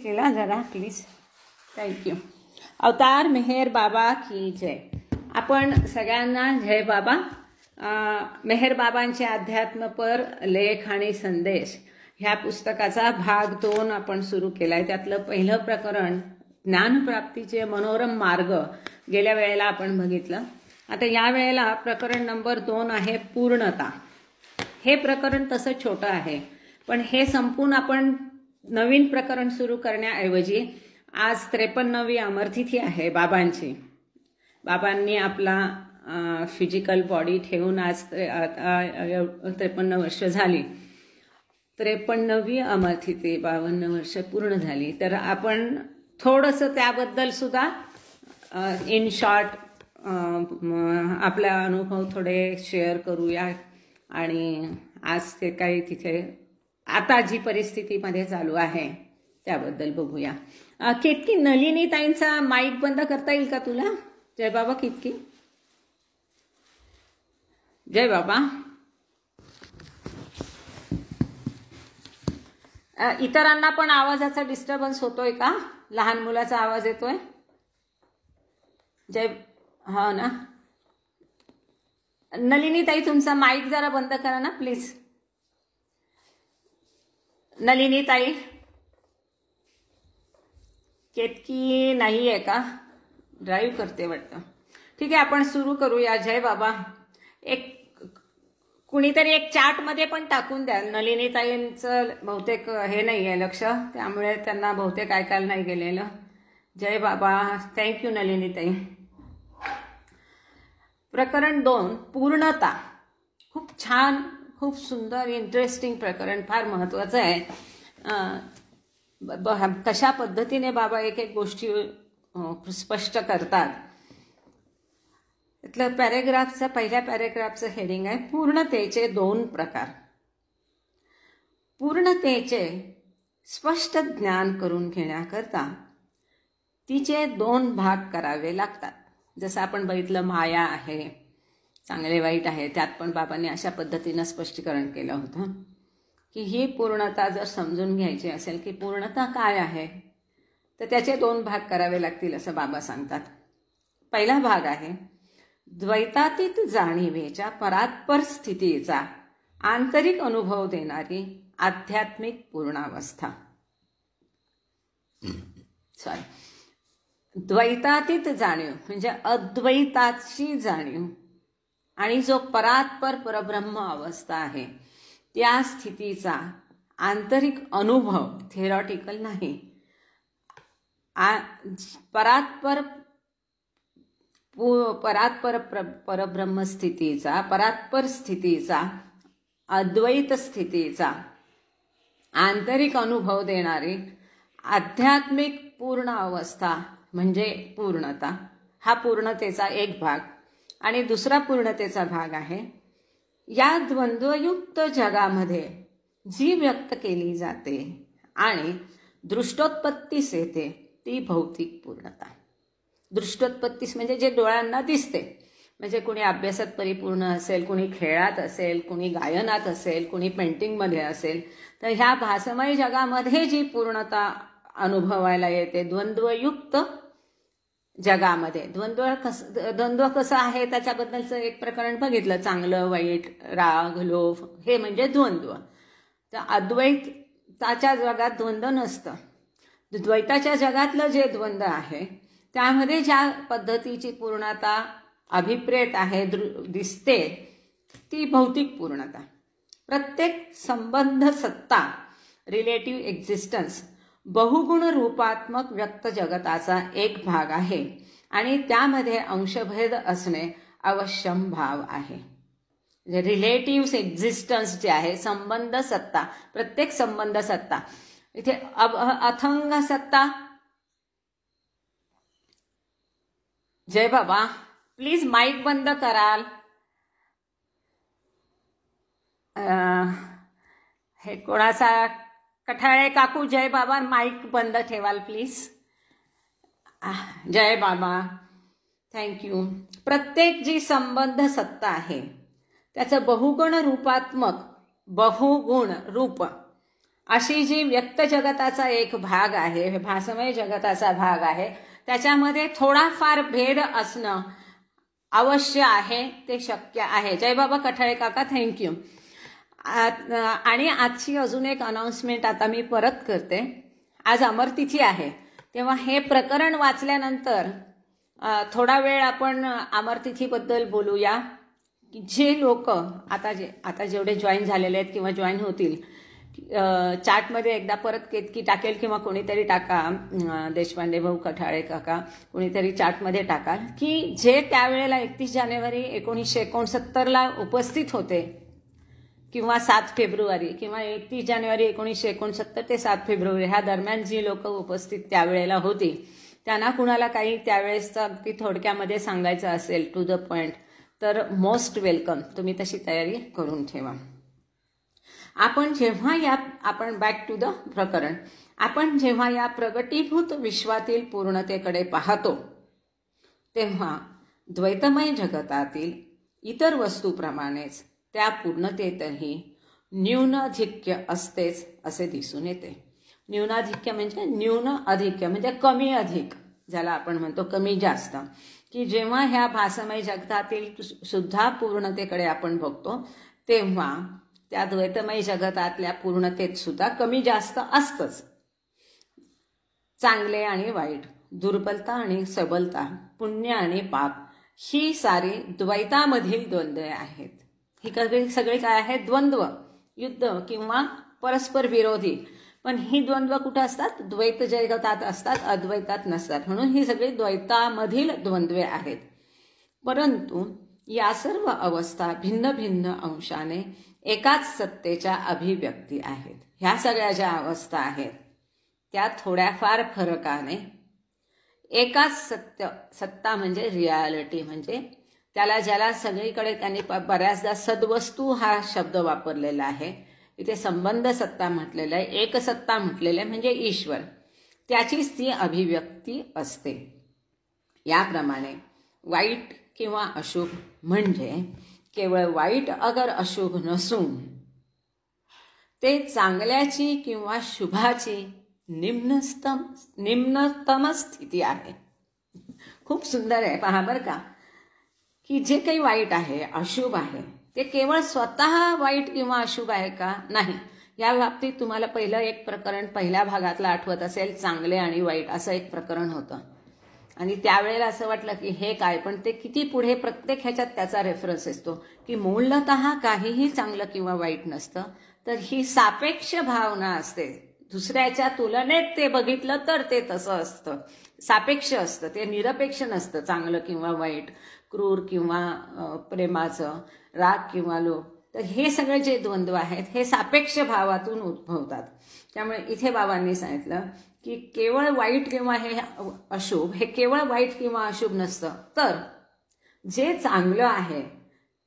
केला जरा please, thank you. अवतार मेहर बाबा की जय. आपण सगळ्यांना जय बाबा. मेहर बाबांचे अध्यात्मपर लेख आणि संदेश ह्या पुस्तकाचा भाग 2 आपण सुरू केला आहे. त्यातलं पहिलं प्रकरण ज्ञानप्राप्तीचे मनोरम मार्ग गेल्या वेळेला आपण बघितलं. आता या वेळेला प्रकरण नंबर 2 आहे पूर्णता. हे प्रकरण तसं छोटं आहे, पण हे संपून आपण नवीन प्रकरण सुरू करण्याऐवजी आज 53वी अमरतिथी आहे बाबांची. बाबांनी आपला फिजिकल बॉडी ठेवून आज 53 वर्ष झाली. 53वी अमरतिथी, 52 वर्ष पूर्ण झाली. तर आपण थोडंसं त्याबद्दल सुद्धा इन शॉर्ट आपला अनुभव थोडे शेअर करूया. आणि आज ते काही तिथे आता जी परिस्थितीमध्ये चालू आहे त्याबद्दल बघूया. केतकी, नलिनी ताईंचा माईक बंद करता येईल का तुला? जय बाबा केतकी. जय बाबा. इतरांना पण आवाजाचा डिस्टर्बन्स होतोय का? लहान मुलाचा आवाज येतोय? जय, हा ना. नलिनी ताई तुमचा माईक जरा बंद करा ना प्लीज. नलिनी ताई. केतकी नाही आहे का? ड्राईव्ह करते वाटतं. ठीक आहे, आपण सुरू करूया. जय बाबा. कुणीतरी एक चॅटमध्ये पण टाकून द्या. नलिनी ताईंचं बहुतेक हे नाही आहे लक्ष, त्यामुळे त्यांना बहुतेक ऐकायला नाही गेलेलं. जय बाबा. थँक्यू नलिनी ताई. प्रकरण 2 पूर्णता. खूप छान, खूप सुंदर, इंटरेस्टिंग प्रकरण, फार महत्त्वाचं आहे. कशा पद्धतीने बाबा एक एक गोष्टी स्पष्ट करतात. इथलं पॅरेग्राफचं, पहिल्या पॅरेग्राफचं हेडिंग आहे पूर्णतेचे 2 प्रकार. पूर्णतेचे स्पष्ट ज्ञान करून घेण्याकरता तिचे 2 भाग करावे लागतात. जसं आपण बघितलं माया आहे, चांगले वाईट आहे, त्यात पण बाबांनी अशा पद्धतीनं स्पष्टीकरण केलं होतं की ही पूर्णता जर समजून घ्यायची असेल की पूर्णता काय आहे, तर त्याचे 2 भाग करावे लागतील असं बाबा सांगतात. पहिला भाग आहे द्वैतातीत जाणीवेच्या परात्पर स्थितीचा आंतरिक अनुभव देणारी आध्यात्मिक पूर्णावस्था. द्वैतातीत जाणीव म्हणजे अद्वैताची जाणीव आणि जो परात्पर परब्रह्म अवस्था आहे त्या स्थितीचा आंतरिक अनुभव, थेरॉटिकल नाही, परात्पर परब्रह्म स्थितीचा, परात्पर स्थितीचा, अद्वैत स्थितीचा आंतरिक अनुभव देणारी आध्यात्मिक पूर्ण अवस्था म्हणजे पूर्णता. हा पूर्णतेचा एक भाग. आणि दुसरा पूर्णतेचा भाग आहे या द्वंद्वयुक्त जगामध्ये जी व्यक्त केली जाते आणि दृष्टोत्पत्तीस येते ती भौतिक पूर्णता. दृष्टोत्पत्तीस म्हणजे जे डोळ्यांना दिसते, म्हणजे कुणी अभ्यासात परिपूर्ण असेल, कुणी खेळात असेल, कुणी गायनात असेल, कुणी पेंटिंगमध्ये असेल. तर ह्या भासमय जगामध्ये जी पूर्णता अनुभवायला येते द्वंद्वयुक्त जगामध्ये. द्वंद्व कसं आहे त्याच्याबद्दलचं एक प्रकरण बघितलं, चांगलं वाईट, राग लोभ, हे म्हणजे द्वंद्व. तर अद्वैताच्या जगात द्वंद्व नसतं. द्वैताच्या जगातलं जे द्वंद्व आहे त्यामध्ये ज्या पद्धतीची पूर्णता अभिप्रेत आहे, दिसते, ती भौतिक पूर्णता. प्रत्येक संबंध सत्ता, रिलेटिव्ह एक्झिस्टन्स, बहुगुण रूपात्मक व्यक्त जगताचा एक भाग आहे आणि त्यामध्ये अंशभेद असणे अवश्यम भाव आहे. रिलेटिव्ह एक्झिस्टन्स जे आहे, संबंध सत्ता, प्रत्येक संबंध सत्ता, इथे अथंग सत्ता. जय बाबा. प्लीज माईक बंद कराल. हे कोणाचा कठाळे काकू, जय बाबा, माईक बंद ठेवाल प्लीज. जय बाबा. थँक्यू. प्रत्येक जी संबंध सत्ता आहे त्याचं बहुगुण रूपात्मक, बहुगुण रूप अशी जी व्यक्त जगताचा एक भाग आहे, भासमय जगताचा भाग आहे, त्याच्यामध्ये थोडाफार भेद असणं अवश्य आहे, ते शक्य आहे. जयबाबा कठाळे काका, थँक्यू. आणि आजची अजून एक अनाउन्समेंट आता मी परत करते. आज अमरतिथी आहे, तेव्हा हे प्रकरण वाचल्यानंतर थोडा वेळ आपण अमरतिथीबद्दल बोलूया. जे लोक आता जेवढे जॉईन झालेले आहेत किंवा जॉईन होतील, चार्टमध्ये एकदा परत केतकी टाकेल किंवा कोणीतरी टाका, देशपांडे भाऊ, कठाळे काका, कोणीतरी चार्टमध्ये टाकाल की जे त्यावेळेला 31 जानेवारी 1969 उपस्थित होते किंवा 7 फेब्रुवारी किंवा 31 जानेवारी 1969 ते 7 फेब्रुवारी ह्या दरम्यान जी लोक उपस्थित त्यावेळेला होती, त्यांना कुणाला काही त्यावेळेस अगदी थोडक्यामध्ये सांगायचं असेल, टू द पॉइंट, तर मोस्ट वेलकम. तुम्ही तशी तयारी करून ठेवा. आपण बॅक टू द प्रकरण. आपण जेव्हा या प्रगटीभूत विश्वातील पूर्णतेकडे पाहतो, तेव्हा द्वैतमय जगतातील इतर वस्तूप्रमाणेच त्या पूर्णतेतही न्यूनाधिक्य असतेच असे दिसून येते. न्यूनाधिक्य म्हणजे न्यून अधिक्य म्हणजे कमी अधिक, ज्याला आपण म्हणतो कमी जास्त, की जेव्हा ह्या भासमय जगतातील सुद्धा पूर्णतेकडे आपण बघतो, तेव्हा त्या द्वैतमय जगतातल्या पूर्णतेत सुद्धा कमी जास्त असतंच. चांगले आणि वाईट, दुर्बलता आणि सबलता, पुण्य आणि पाप, ही सारी द्वैतामधील द्वंद्व आहेत. ही सगळी काय आहेत? द्वंद्व, युद्ध किंवा परस्पर विरोधी. पण ही द्वंद्व कुठं असतात? द्वैत जगतात असतात, अद्वैतात नसतात. म्हणून ही सगळी द्वैतामधील द्वंद्वे आहेत. परंतु या सर्व अवस्था भिन्न भिन्न अंशाने एकाच सत्तेच्या अभिव्यक्ती आहेत. ह्या सगळ्या ज्या अवस्था आहेत त्या थोड्याफार फरकाने एकाच सत्ता म्हणजे रियालिटी, म्हणजे ज्याला सगळीकडे त्यांनी बऱ्याचदा सद्वस्तू हा शब्द वापरलेला आहे. इथे संबंध सत्ता म्हटलेलं आहे, एक सत्ता म्हटलेलं आहे, म्हणजे ईश्वर, त्याचीच ती अभिव्यक्ती असते. याप्रमाणे वाईट किंवा अशुभ म्हणजे केवळ वाईट अगर अशुभ नसून ते चांगल्याची किंवा शुभाची निम्नतम स्थिती आहे. खूप सुंदर आहे, पहा बरं का, की जे काही वाईट आहे, अशुभ आहे, ते केवळ स्वतः वाईट किंवा अशुभ आहे का? नाही. या बाबतीत तुम्हाला पहिलं एक प्रकरण पहिल्या भागातलं आठवत असेल, चांगले आणि वाईट असं एक प्रकरण होतं. आणि त्यावेळेला असं वाटलं की हे काय, पण ते किती पुढे प्रत्येक ह्याच्यात त्याचा रेफरन्स असतो की मूलतः काहीही चांगलं किंवा वाईट नसतं, तर ही सापेक्ष भावना असते. दुसऱ्याच्या तुलनेत ते बघितलं तर ते तसं असतं, सापेक्ष असतं, ते निरपेक्ष नसतं. चांगलं किंवा वाईट, क्रूर किंवा प्रेमाचं, राग किंवा लोभ, तर हे सगळे जे द्वंद्व आहेत हे सापेक्ष भावातून उद्भवतात. त्यामुळे इथे बाबांनी सांगितलं की केवळ वाईट किंवा हे अशुभ, हे केवळ वाईट किंवा अशुभ नसतं, तर जे चांगलं आहे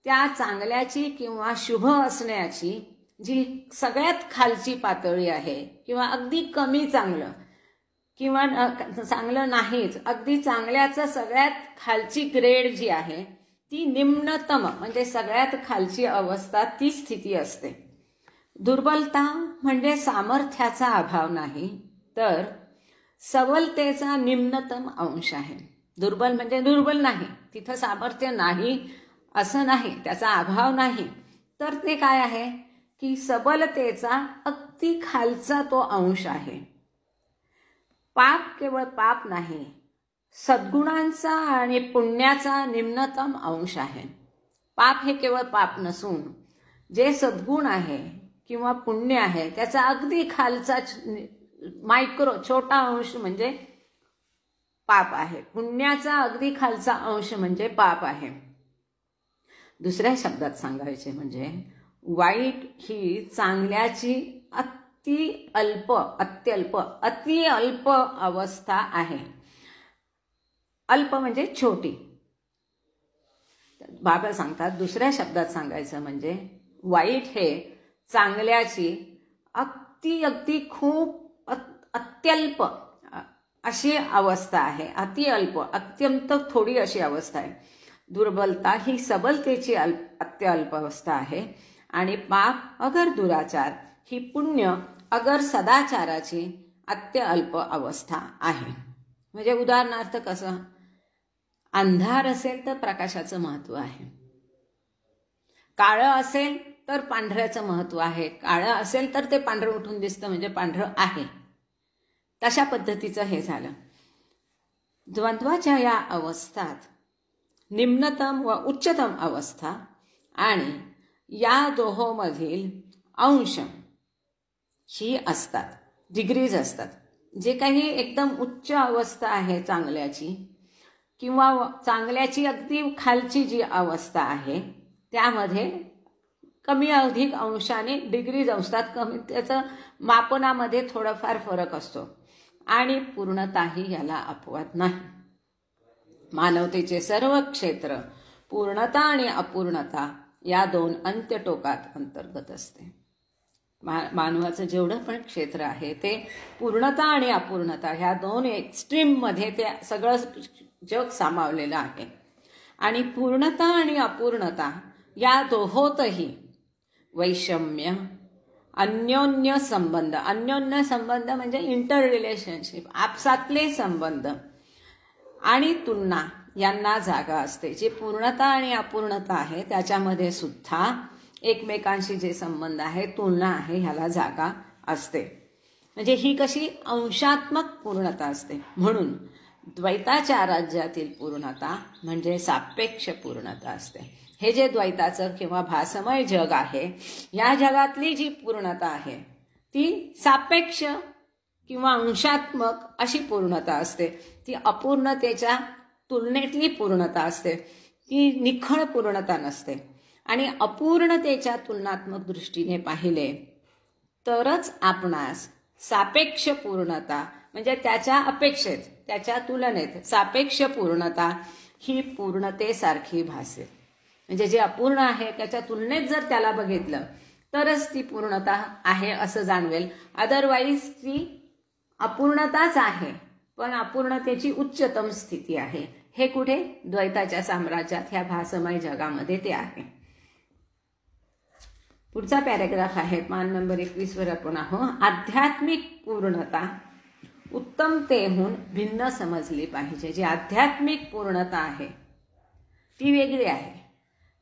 त्या चांगल्याची किंवा शुभ असण्याची जी सगळ्यात खालची पातळी आहे, किंवा अगदी कमी चांगलं किंवा चांगलं नाहीच, अगदी चांगल्याचं सगळ्यात खालची ग्रेड जी आहे ती निम्नतम म्हणजे सगळ्यात खालची अवस्था, ती स्थिती असते. दुर्बलता म्हणजे सामर्थ्याचा अभाव नाही, तर सबलतेचा निम्नतम अंश आहे. दुर्बल म्हणजे दुर्बल नाही, तिथं सामर्थ्य नाही असं नाही, त्याचा अभाव नाही, तर ते काय आहे की सबलतेचा अगदी खालचा तो अंश आहे. पाप केवळ पाप नाही, सद्गुणांचा आणि पुण्याचा निम्नतम अंश आहे. पाप हे केवळ पाप नसून जे सद्गुण आहे किंवा पुण्य आहे त्याचा अगदी खालचा मायक्रो छोटा अंश म्हणजे पाप आहे. पुण्याचा अगदी खालचा अंश म्हणजे पाप आहे. दुसऱ्या शब्दात सांगायचे म्हणजे वाईट ही चांगल्याची अत्यल्प अवस्था आहे. अल्प म्हणजे छोटी. बाबा सांगतात दुसऱ्या शब्दात सांगायचं म्हणजे वाईट हे चांगल्याची अगदी खूप अत्यल्प अशी अवस्था आहे. अतिअल्प, अत्यंत थोडी अशी अवस्था आहे. दुर्बलता ही सबलतेची अत्यल्प अवस्था आहे. आणि पाप अगर दुराचार ही पुण्य अगर सदाचाराची अत्यल्प अवस्था आहे. म्हणजे उदाहरणार्थ कसं, अंधार असेल तर प्रकाशाचं महत्त्व आहे, काळं असेल तर पांढऱ्याचं महत्त्व आहे, काळं असेल तर ते पांढरं उठून दिसतं म्हणजे पांढरं आहे. तशा पद्धतीचं हे झालं. द्वंद्वाच्या या अवस्थात निम्नतम व उच्चतम अवस्था आणि या दोहोमधील अंश ही असतात, डिग्रीज असतात. जे काही एकदम उच्च अवस्था आहे चांगल्याची, किंवा चांगल्याची अगदी खालची जी अवस्था आहे त्यामध्ये कमी अधिक अंशाने डिग्रीज असतात. कमी त्याचं मापनामध्ये थोडाफार फरक असतो आणि पूर्णताही याला अपवाद नाही. मानवतेचे सर्व क्षेत्र पूर्णता आणि अपूर्णता या दोन अंत्यटोकात अंतर्गत असते. मानवाचं जेवढं पण क्षेत्र आहे ते पूर्णता आणि अपूर्णता ह्या दोन एक्स्ट्रीममध्ये ते सगळं जग सामावलेलं आहे. आणि पूर्णता आणि अपूर्णता या दोहोतही वैषम्य, अन्योन्य संबंध, अन्योन्य संबंध म्हणजे इंटर रिलेशनशिप, आपसातले संबंध आणि तुलना यांना जागा असते. जी पूर्णता आणि अपूर्णता आहे त्याच्यामध्ये सुद्धा एकमेकांशी जे संबंध आहे, तुलना आहे, ह्याला जागा असते. म्हणजे ही कशी अंशात्मक पूर्णता असते. म्हणून द्वैताच्या राज्यातील पूर्णता म्हणजे सापेक्ष पूर्णता असते. हे जे द्वैताचं किंवा भासमय जग आहे, या जगातली जी पूर्णता आहे ती सापेक्ष किंवा अंशात्मक अशी पूर्णता असते. ती अपूर्णतेच्या तुलनेतली पूर्णता असते, ती निखळ पूर्णता नसते. आणि अपूर्णतेच्या तुलनात्मक दृष्टीने पाहिले तरच आपणास सापेक्ष पूर्णता म्हणजे त्याच्या अपेक्षेत, त्याच्या तुलनेत सापेक्ष पूर्णता ही पूर्णतेसारखी भासेल. म्हणजे जे अपूर्ण आहे त्याच्या तुलनेत जर त्याला बघितलं तरच ती पूर्णता आहे असं जाणवेल. अदरवाईज ती अपूर्णताच आहे, पण अपूर्णतेची उच्चतम स्थिती आहे. हे कुठे? द्वैताच्या साम्राज्यात, ह्या भासमय जगामध्ये ते आहे. पुढचा पॅरेग्राफ आहे पान नंबर 21 वर आपण आहोत. आध्यात्मिक पूर्णता उत्तमतेहून भिन्न समजली पाहिजे. जी आध्यात्मिक पूर्णता आहे ती वेगळी आहे.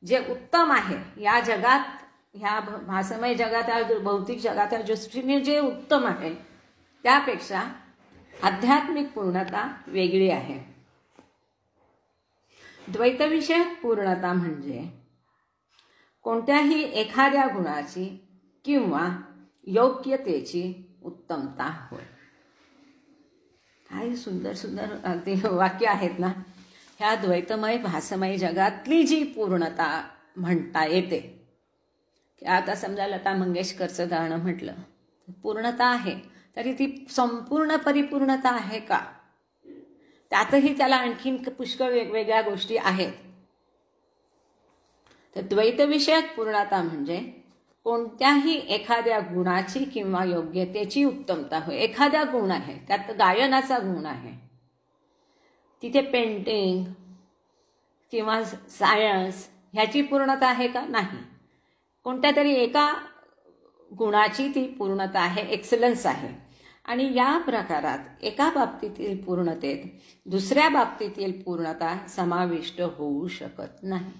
जे उत्तम आहे या जगात, ह्या भासमय जगात, या भौतिक जगात या दृष्टीने जे उत्तम आहे त्यापेक्षा आध्यात्मिक पूर्णता वेगळी आहे. द्वैतविषयक पूर्णता म्हणजे कोणत्याही एखाद्या गुणाची किंवा योग्यतेची उत्तमता होय. काय सुंदर सुंदर अगदी वाक्य आहेत ना. ह्या द्वैतमय भासमय जगातली जी पूर्णता म्हणता येते, आता समजा लता मंगेशकरचं गाणं म्हटलं, पूर्णता आहे तरी ती संपूर्ण परिपूर्णता आहे का? त्यातही त्याला आणखीन पुष्कळ वेगवेगळ्या गोष्टी आहेत. तर द्वैतविषयक पूर्णता म्हणजे कोणत्याही एखाद्या गुणाची किंवा योग्यतेची उत्तमता होय. एखादा गुण आहे, त्यात गायनाचा गुण आहे, तिथे पेंटिंग किंवा सायन्स ह्याची पूर्णता आहे का? नाही. कोणत्या तरी एका गुणाची ती पूर्णता आहे, एक्सलन्स आहे. आणि या प्रकारात एका बाबतीतील पूर्णतेत दुसऱ्या बाबतीतील पूर्णता समाविष्ट होऊ शकत नाही.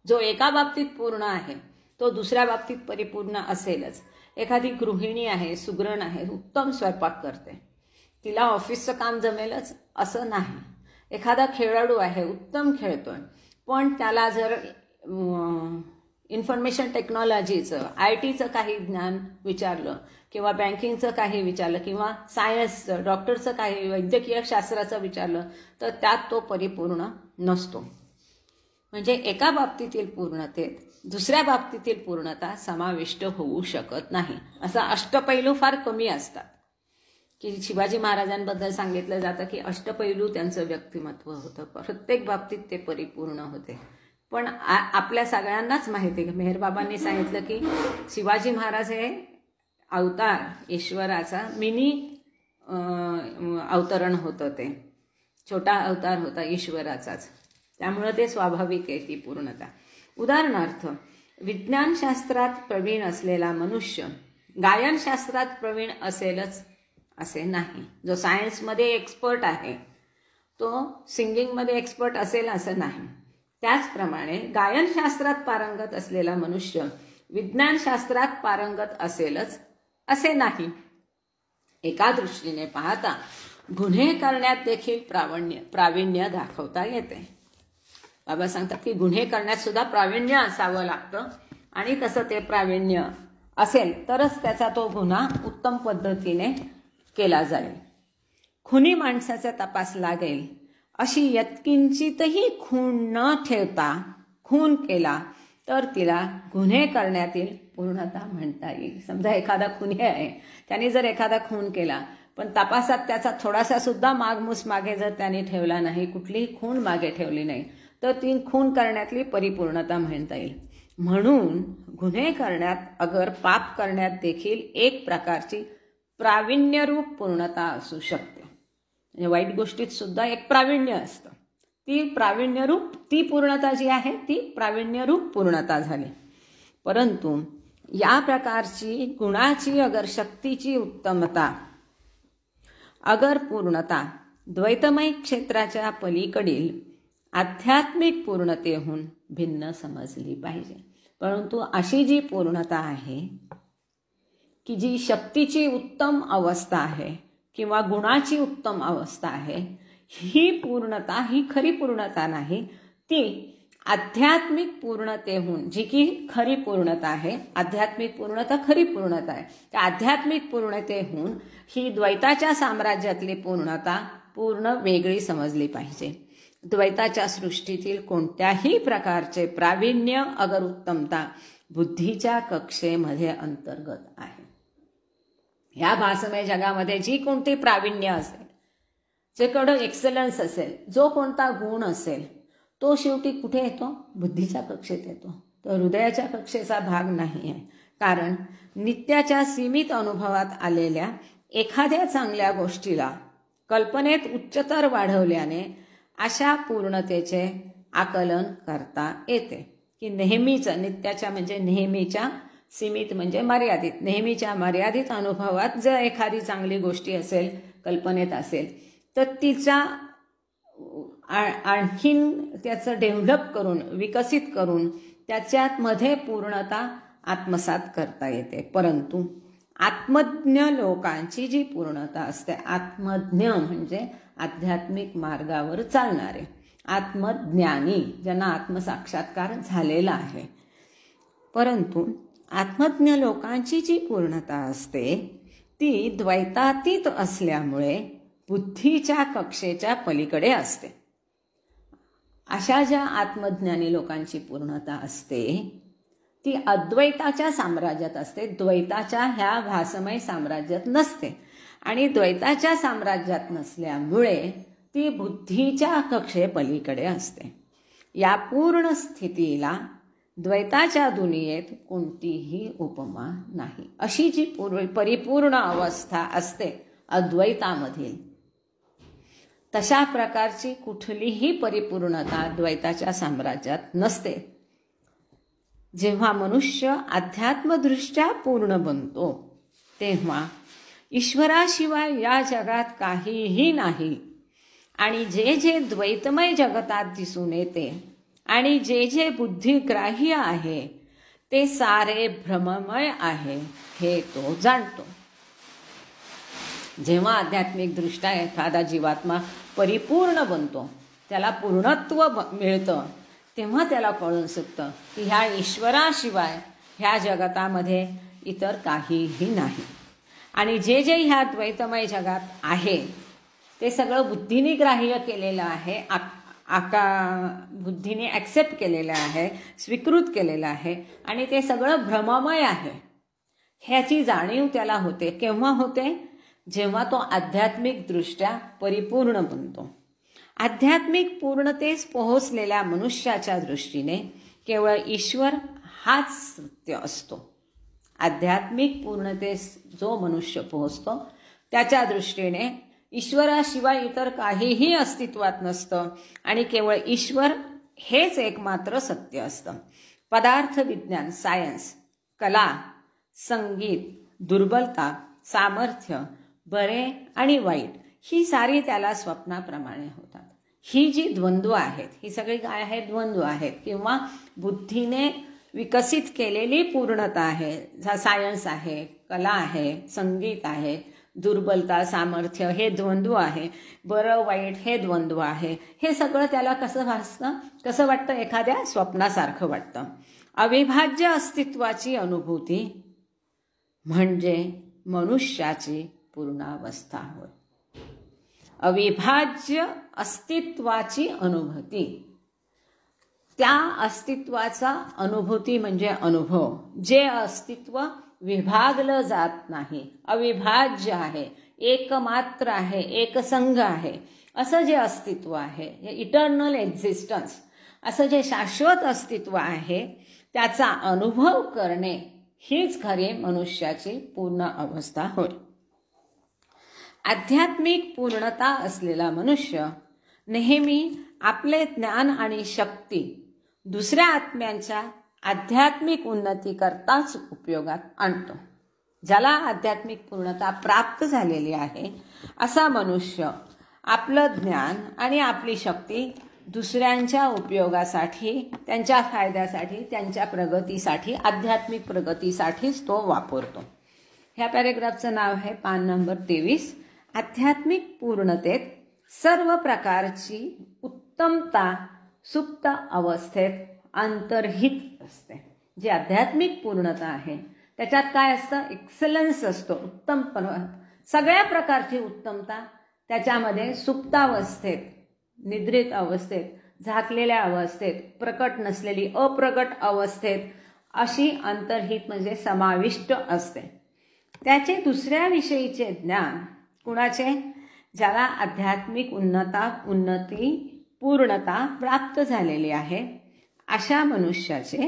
जो एका बाबतीत पूर्ण आहे तो दुसऱ्या बाबतीत परिपूर्ण असेलच. एखादी गृहिणी आहे, सुगरण आहे, उत्तम स्वयंपाक करते, तिला ऑफिसचं काम जमेलच असं नाही. एखादा खेळाडू आहे, उत्तम खेळतोय, पण त्याला जर इन्फॉर्मेशन टेक्नॉलॉजीचं, IT चं काही ज्ञान विचारलं किंवा बँकिंगचं काही विचारलं किंवा सायन्सचं, डॉक्टरचं काही, वैद्यकीय शास्त्राचं विचारलं तर त्यात तो परिपूर्ण नसतो. म्हणजे एका बाबतीतील पूर्णतेत दुसऱ्या बाबतीतील पूर्णता समाविष्ट होऊ शकत नाही. असा अष्टपैलू फार कमी असतात. की शिवाजी महाराजांबद्दल सांगितलं जातं की अष्टपैलू त्यांचं व्यक्तिमत्व होतं, प्रत्येक बाबतीत ते परिपूर्ण होते. पण आपल्या सगळ्यांनाच माहिती आहे, मेहरबाबांनी सांगितलं की शिवाजी महाराज हे अवतार ईश्वराचा मिनी अवतरण होतं, ते छोटा अवतार होता ईश्वराचाच. त्यामुळे ते स्वाभाविक आहे ती पूर्णता. उदाहरणार्थ, विज्ञानशास्त्रात प्रवीण असलेला मनुष्य गायनशास्त्रात प्रवीण असेलच असे नाही. जो सायन्समध्ये एक्सपर्ट आहे तो सिंगिंगमध्ये एक्सपर्ट असेल असं नाही. त्याचप्रमाणे गायनशास्त्रात पारंगत असलेला मनुष्य विज्ञानशास्त्रात पारंगत असेलच असे नाही. एका दृष्टीने पाहता गुन्हे करण्यात देखील प्रावीण्य दाखवता येते. बाबा सांगतात की गुन्हे करण्यात सुद्धा प्रावीण्य असावं लागतं आणि तसं ते प्रावीण्य असेल तरच त्याचा तो गुन्हा उत्तम पद्धतीने केला जाईल. खुनी माणसाचा तपास लागेल अशी यत्किंचितही खून न ठेवता खून केला तर तिला गुन्हे करण्यातील पूर्णता म्हणता येईल. समजा एखादा खुनी आहे, त्याने जर एखादा खून केला पण तपासात त्याचा थोडासा सुद्धा मागमूस मागे जर त्याने ठेवला नाही, कुठलीही खून मागे ठेवली नाही, तर ती खून करण्यातली परिपूर्णता म्हणता येईल. म्हणून गुन्हे करण्यात अगर पाप करण्यात देखील एक प्रकारची प्रावीण्यरूप पूर्णता असू शकते. म्हणजे वाईट गोष्टीत सुद्धा एक प्रावीण्य असतं. ती प्रावीण्यरूप ती पूर्णता जी आहे ती प्रावीण्यरूप पूर्णता झाली. परंतु या प्रकारची गुणाची अगर शक्तीची उत्तमता अगर पूर्णता द्वैतमय क्षेत्राच्या पलीकडील आध्यात्मिक पूर्णतेहून भिन्न समजली पाहिजे. परंतु अशी जी पूर्णता आहे की जी शक्तीची उत्तम अवस्था आहे किंवा गुणाची उत्तम अवस्था आहे, ही पूर्णता ही खरी पूर्णता नाही. ती आध्यात्मिक पूर्णतेहून जी की खरी पूर्णता आहे, आध्यात्मिक पूर्णता खरी पूर्णता आहे, त्या आध्यात्मिक पूर्णतेहून ही द्वैताच्या साम्राज्यातली पूर्णता पूर्ण वेगळी समजली पाहिजे. द्वैताच्या सृष्टीतील कोणत्याही प्रकारचे प्रावीण्य अगर उत्तमता बुद्धीच्या कक्षेमध्ये अंतर्गत आहे. या भासमय जगामध्ये जी कोणती प्रावीण्य असेल, जेकडं एक्सलन्स असेल, जो कोणता गुण असेल, तो शेवटी कुठे येतो? बुद्धीच्या कक्षेत येतो. तो हृदयाच्या कक्षेचा भाग नाही आहे. कारण नित्याच्या सीमित अनुभवात आलेल्या एखाद्या चांगल्या गोष्टीला कल्पनेत उच्चतर वाढवल्याने अशा पूर्णतेचे आकलन करता येते. की नेहमीच नित्याच्या म्हणजे नेहमीच्या, सीमित म्हणजे मर्यादित, नेहमीच्या मर्यादित अनुभवात जर एखादी चांगली गोष्टी असेल, कल्पनेत असेल, तर तिचा आणखीन त्याचं डेव्हलप करून विकसित करून त्याच्यात मध्ये पूर्णता आत्मसात करता येते. परंतु आत्मज्ञ लोकांची जी पूर्णता असते, आत्मज्ञ म्हणजे आध्यात्मिक मार्गावर चालणारे, आत्मज्ञानी ज्यांना आत्मसाक्षात्कार झालेला आहे, परंतु आत्मज्ञ लोकांची जी पूर्णता असते ती द्वैतातीत असल्यामुळे बुद्धीच्या कक्षेच्या पलीकडे असते. अशा ज्या आत्मज्ञानी लोकांची पूर्णता असते ती अद्वैताच्या साम्राज्यात असते, द्वैताच्या ह्या भासमय साम्राज्यात नसते. आणि द्वैताच्या साम्राज्यात नसल्यामुळे ती बुद्धीच्या कक्षेपलीकडे असते. या पूर्ण स्थितीला द्वैताच्या दुनियेत कोणतीही उपमा नाही. अशी जी परिपूर्ण अवस्था असते अद्वैतामधील, तशा प्रकारची कुठलीही परिपूर्णता द्वैताच्या साम्राज्यात नसते. जेव्हा मनुष्य अध्यात्मदृष्ट्या पूर्ण बनतो तेव्हा ईश्वराशिवाय या जगात काहीही नाही. आणि जे जे द्वैतमय जगतात दिसून येते आणि जे जे बुद्धिग्राह्य आहे ते सारे भ्रममय आहे हे तो जाणतो. जेव्हा आध्यात्मिक दृष्ट्या एखादा जीवात्मा परिपूर्ण बनतो, त्याला पूर्णत्व मिळतं, तेव्हा त्याला कळून सुटतं की ह्या ईश्वराशिवाय ह्या जगतामध्ये इतर काहीही नाही. आणि जे जे ह्या द्वैतमय जगात आहे ते सगळं बुद्धीने ग्राह्य केलेलं आहे, बुद्धीने ॲक्सेप्ट केलेलं आहे, स्वीकृत केलेलं आहे आणि ते सगळं भ्रममय आहे ह्याची जाणीव त्याला होते. केव्हा होते? जेव्हा तो आध्यात्मिक दृष्ट्या परिपूर्ण बनतो. आध्यात्मिक पूर्णतेस पोहोचलेल्या मनुष्याच्या दृष्टीने केवळ ईश्वर हाच सत्य असतो. आध्यात्मिक पूर्णतेस जो मनुष्य पोहोचतो त्याच्या दृष्टीने ईश्वराशिवाय इतर काहीही अस्तित्वात नसतं आणि केवळ ईश्वर हेच एकमात्र सत्य असतं. पदार्थ विज्ञान, सायन्स, कला, संगीत दुर्बलता, सामर्थ्य, बरे आणि वाईट ही सारी त्याला स्वप्नाप्रमाणे होतात. ही जी द्वंद्व आहेत, ही सगळी काय आहेत? द्वंद्व आहेत किंवा बुद्धीने विकसित केलेली पूर्णता आहे. सायन्स आहे, कला आहे, संगीत आहे, दुर्बलता, सामर्थ्य हे द्वंद्व आहे, बरं वाईट हे द्वंद्व आहे. हे सगळं त्याला कसं भासतं, कसं वाटतं? एखाद्या स्वप्नासारखं वाटतं. अविभाज्य अस्तित्वाची अनुभूती म्हणजे मनुष्याची पूर्णावस्था होय. अविभाज्य अस्तित्वाची अनुभूती, त्या अस्तित्वाचा अनुभूती म्हणजे अनुभव, जे अस्तित्व विभागलं जात नाही, अविभाज्य आहे, एकमात्र आहे, एकसंघ आहे, असं जे अस्तित्व आहे, हे इटर्नल एक्झिस्टन्स, असं जे शाश्वत अस्तित्व आहे, त्याचा अनुभव करणे हीच खरी मनुष्याची पूर्ण अवस्था होय. आध्यात्मिक पूर्णता असलेला मनुष्य नेहमी आपले ज्ञान आणि शक्ती दुसऱ्या आत्म्यांच्या आध्यात्मिक उन्नती करताच उपयोगात आणतो. ज्याला आध्यात्मिक पूर्णता प्राप्त झालेली आहे असा मनुष्य आपलं ज्ञान आणि आपली शक्ती दुसऱ्यांच्या उपयोगासाठी, त्यांच्या फायद्यासाठी, त्यांच्या प्रगतीसाठी, आध्यात्मिक प्रगतीसाठीच तो वापरतो. ह्या पॅरेग्राफचं नाव आहे पान नंबर 23. आध्यात्मिक पूर्णतेत सर्व प्रकारची उत्तमता सुप्त अवस्थेत अंतर्हित असते. जी आध्यात्मिक पूर्णता आहे त्याच्यात काय असतं? एक्सलन्स असतो, उत्तमपणा, सगळ्या प्रकारची उत्तमता त्याच्यामध्ये सुप्तावस्थेत, निद्रित अवस्थेत, झाकलेल्या अवस्थेत, प्रकट नसलेली अप्रकट अवस्थेत अशी अंतर्हित म्हणजे समाविष्ट असते. त्याचे दुसऱ्याविषयीचे ज्ञान कुणाचे? ज्याला आध्यात्मिक उन्नती पूर्णता प्राप्त झालेली आहे अशा मनुष्याचे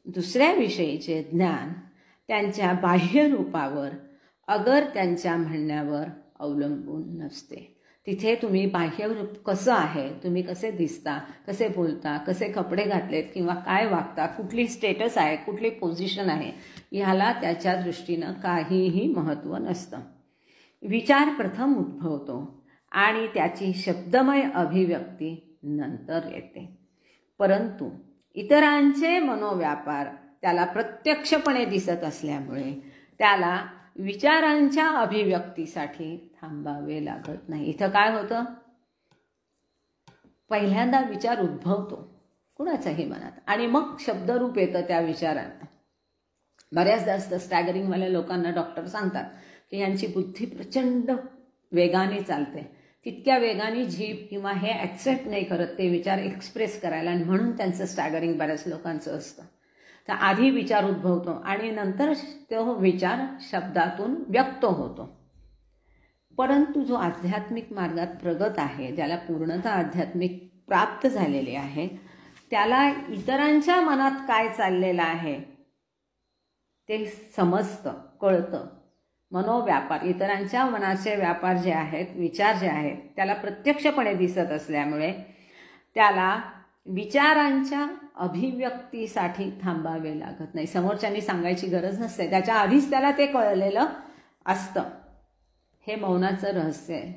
दुसऱ्याविषयीचे ज्ञान त्यांच्या बाह्य रूपावर अगर त्यांच्या म्हणण्यावर अवलंबून नसते. तिथे तुम्ही बाह्य रूप कसं आहे, तुम्ही कसे दिसता, कसे बोलता, कसे कपडे घातलेत किंवा काय वागता, कुठली स्टेटस आहे, कुठली पोझिशन आहे, ह्याला त्याच्या दृष्टीनं काहीही महत्त्व नसतं. विचार प्रथम उद्भवतो आणि त्याची शब्दमय अभिव्यक्ती नंतर येते. परंतु इतरांचे मनोव्यापार त्याला प्रत्यक्षपणे दिसत असल्यामुळे त्याला विचारांच्या अभिव्यक्तीसाठी थांबावे लागत नाही. इथं काय होतं? पहिल्यांदा विचार उद्भवतो कुणाच्याही मनात आणि मग शब्दरूप येतं त्या विचारांना. बऱ्याचदा असतं स्टॅगरिंगवाल्या लोकांना डॉक्टर सांगतात की यांची बुद्धी प्रचंड वेगाने चालते, तितक्या वेगाने जीभ किंवा हे ॲक्सेप्ट नाही करत ते विचार एक्सप्रेस करायला, आणि म्हणून त्यांचं स्टॅगरिंग बऱ्याच लोकांचं असतं. तर आधी विचार उद्भवतो आणि नंतर तो विचार शब्दातून व्यक्त होतो. परंतु जो आध्यात्मिक मार्गात प्रगत आहे, ज्याला पूर्णतः आध्यात्मिक प्राप्त झालेली आहे, त्याला इतरांच्या मनात काय चाललेलं आहे ते समजतं, कळतं. मनोव्यापार, इतरांच्या मनाचे व्यापार जे आहेत, विचार जे आहेत, त्याला प्रत्यक्षपणे दिसत असल्यामुळे त्याला विचारांच्या अभिव्यक्तीसाठी थांबावे लागत नाही. समोरच्यांनी सांगायची गरज नसते, त्याच्या आधीच त्याला ते कळलेलं असतं. हे मौनाचं रहस्य आहे